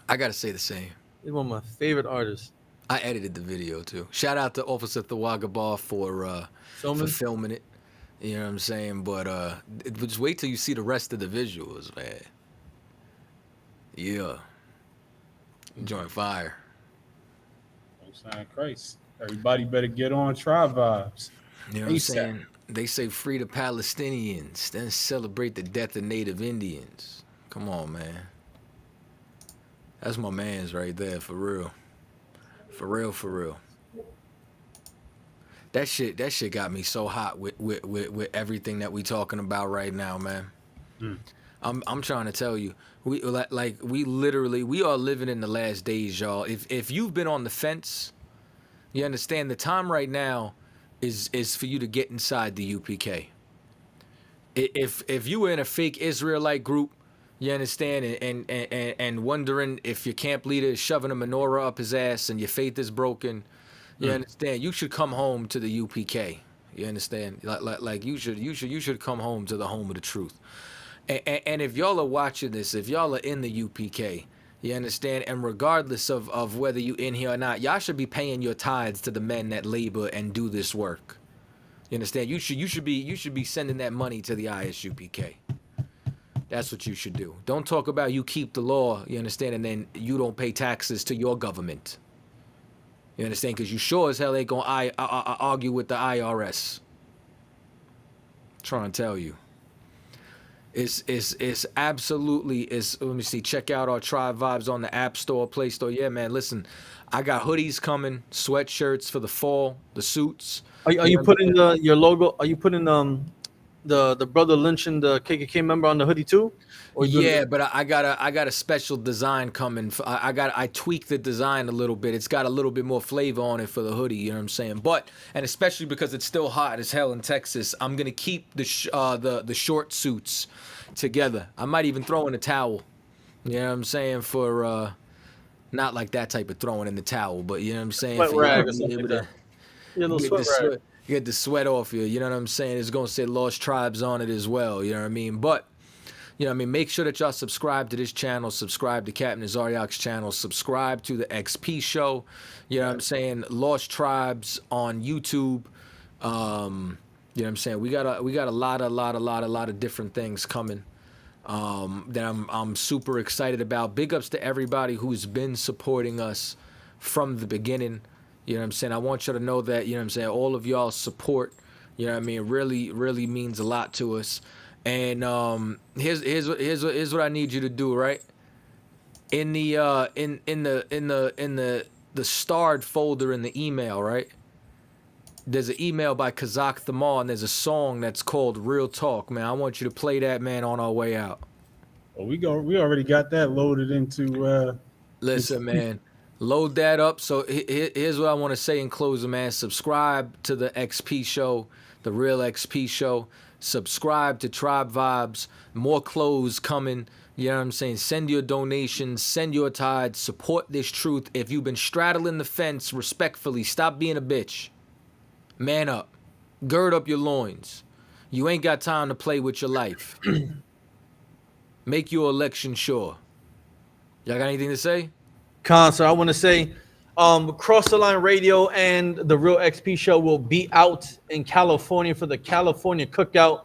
I gotta say the same. He's one of my favorite artists. I edited the video too. Shout out to Officer Thawagabar for filming it. You know what I'm saying? But just wait till you see the rest of the visuals, man. Yeah. Joint fire. Christ. Everybody better get on Tribe Vibes. You know what I'm saying? They say free the Palestinians, then celebrate the death of native Indians. Come on, man. That's my man's right there, for real. For real, for real. That shit got me so hot with everything that we talking about right now, man. I'm trying to tell you, we literally are living in the last days, y'all. If you've been on the fence, You understand? The time right now is for you to get inside the UPK. If you were in a fake Israelite group, you understand, and wondering if your camp leader is shoving a menorah up his ass and your faith is broken, you understand, you should come home to the UPK. You understand? Like you should come home to the home of the truth. And if y'all are watching this, if y'all are in the UPK, you understand, and regardless of whether you in here or not, y'all should be paying your tithes to the men that labor and do this work. You understand? You should be sending that money to the ISUPK. That's what you should do. Don't talk about you keep the law, you understand, and then you don't pay taxes to your government. You understand? Because you sure as hell ain't gonna argue with the IRS. I'm trying to tell you. It's absolutely, let me see, check out our Tribe Vibes on the App Store, Play Store. Yeah, man, listen, I got hoodies coming, sweatshirts for the fall, the suits. Are you putting your logo, are you putting the Brother Lynch and the KKK member on the hoodie too? Or Yeah, but I got a special design coming. I tweaked the design a little bit. It's got a little bit more flavor on it for the hoodie. You know what I'm saying? And especially because it's still hot as hell in Texas, I'm gonna keep the short suits together. I might even throw in a towel. You know what I'm saying? For not like that type of throwing in the towel, but you know what I'm saying? Sweat For rag you or to be something able like to that. Little sweat rag. get the sweat off you. You know what I'm saying? It's gonna say Lost Tribes on it as well. You know what I mean? But you know what I mean? Make sure that y'all subscribe to this channel, subscribe to Captain TAZARYACH's channel, subscribe to the XP show. You know what I'm saying? Lost Tribes on YouTube. You know what I'm saying? We got a lot of different things coming that I'm super excited about. Big ups to everybody who's been supporting us from the beginning. You know what I'm saying? I want you to know that, you know what I'm saying, all of y'all's support, you know what I mean, really means a lot to us. And here's what I need you to do, right? In the starred folder in the email, right? There's an email by Kazakh Thamal, and there's a song that's called Real Talk, man. I want you to play that, man, on our way out. Well, we already got that loaded into Listen, man. Load that up. So here's what I want to say in closing, man. Subscribe to the XP show, the Real XP show. Subscribe to Tribe Vibes. More clothes coming. You know what I'm saying? Send your donations. Send your tithes. Support this truth. If you've been straddling the fence, respectfully, stop being a bitch. Man up. Gird up your loins. You ain't got time to play with your life. Make your election sure. Y'all got anything to say? So I want to say Cross the Line Radio and the Real XP show will be out in California for the California Cookout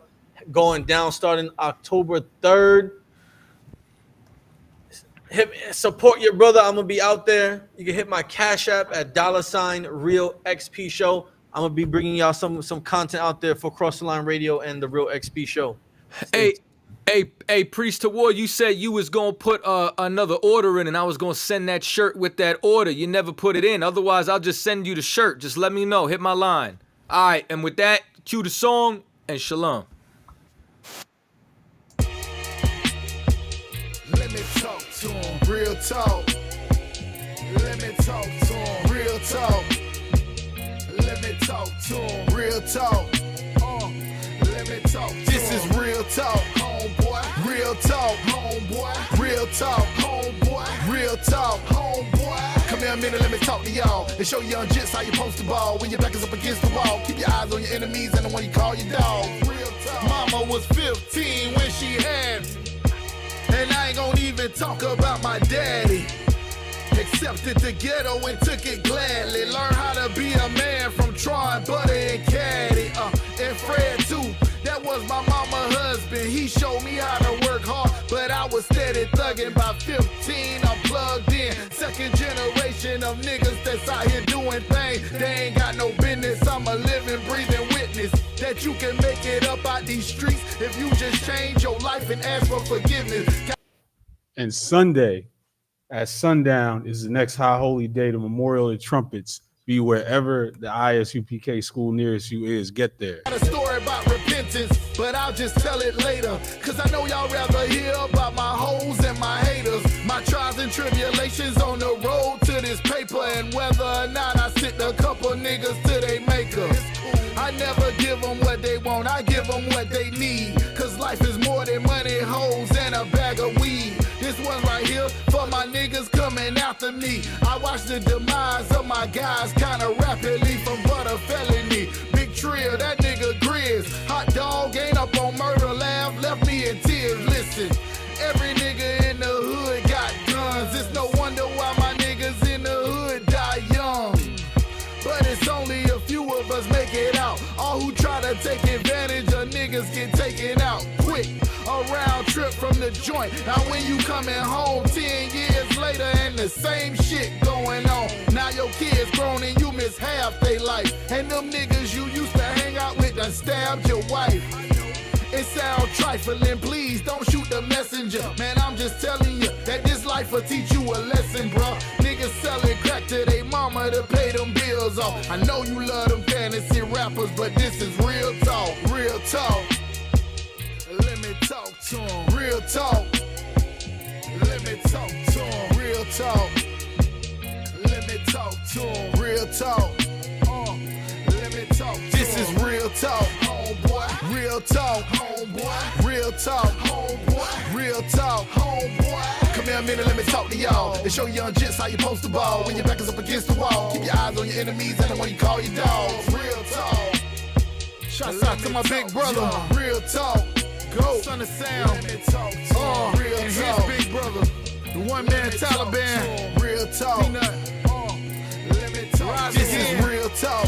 going down starting October 3rd. Support your brother. I'm going to be out there. You can hit my Cash App at $ Real XP show. I'm going to be bringing y'all some content out there for Cross the Line Radio and the Real XP show. Hey, Priest to War, you said you was going to put another order in and I was going to send that shirt with that order. You never put it in. Otherwise, I'll just send you the shirt. Just let me know. Hit my line. All right, and with that, cue the song and shalom. Let me talk to him, real talk. Let me talk to him, real talk. Let me talk to him, real talk. Let me talk to this him. Is real talk, homeboy. Real talk, homeboy. Real talk, homeboy. Real talk, homeboy. Come here a minute, let me talk to y'all and show young jits how you post the ball. When your back is up against the wall, keep your eyes on your enemies and the one you call your dog. Real talk. Mama was 15 when she had me. And I ain't gonna even talk about my daddy. Accepted the ghetto and took it gladly. Learned how to be a man from Troy, Butter, and Caddy. And Fred too, that was my mama husband. He showed me how to work hard, but I was steady thugging. By 15, I'm plugged in. Second generation of niggas that's out here doing things they ain't got no business. I'm a living, breathing witness that you can make it up out these streets if you just change your life and ask for forgiveness. And Sunday at sundown is the next high holy day, the Memorial of Trumpets. be wherever the ISUPK school nearest you is. Get there. Got a story about repentance, but I'll just tell it later. Cause I know y'all rather hear about my hoes and my haters. My trials and tribulations on the road to this paper. And whether or not I sit a couple niggas to they maker. I never give them what they want, I give them what they need. Cause life is more than money, hoes, and a bag of weed. This one right here for my niggas coming after me. I watch the demise of my guys kinda rapidly from butter felony. Big Trill, that nigga Grizz. Hot dog ain't up on murder lab, left me in tears. Listen, every nigga in the hood got guns. It's no wonder why my niggas in the hood die young. But it's only a few of us make it out. All who try to take advantage of niggas get taken out quick. A round trip from the joint. Now when you coming home 10 years later and the same shit going on. Now your kids grown and you miss half they life. And them niggas you used to hang out with done stabbed your wife. It sound trifling, please don't shoot the messenger. Man, I'm just telling you that this life will teach you a lesson, bro. Niggas selling crack to they mama to pay them bills off. I know you love them fantasy rappers, but this is real talk, real talk. Let me talk to him, real talk. Let me talk to him, real talk. Let me talk to him, real talk. Let me talk to him. This is real talk, homeboy. Real talk, homeboy. Real talk, homeboy. Real talk, homeboy. Come here a minute, let me talk to y'all. And show young jits how you post the ball. When your back is up against the wall. Keep your eyes on your enemies and the one you call your dogs. Real talk. Shouts out to my big brother. Real talk. Go. Son of Sam. Real and talk. His big brother. The one man Taliban. Real talk. Let me talk. This is real talk.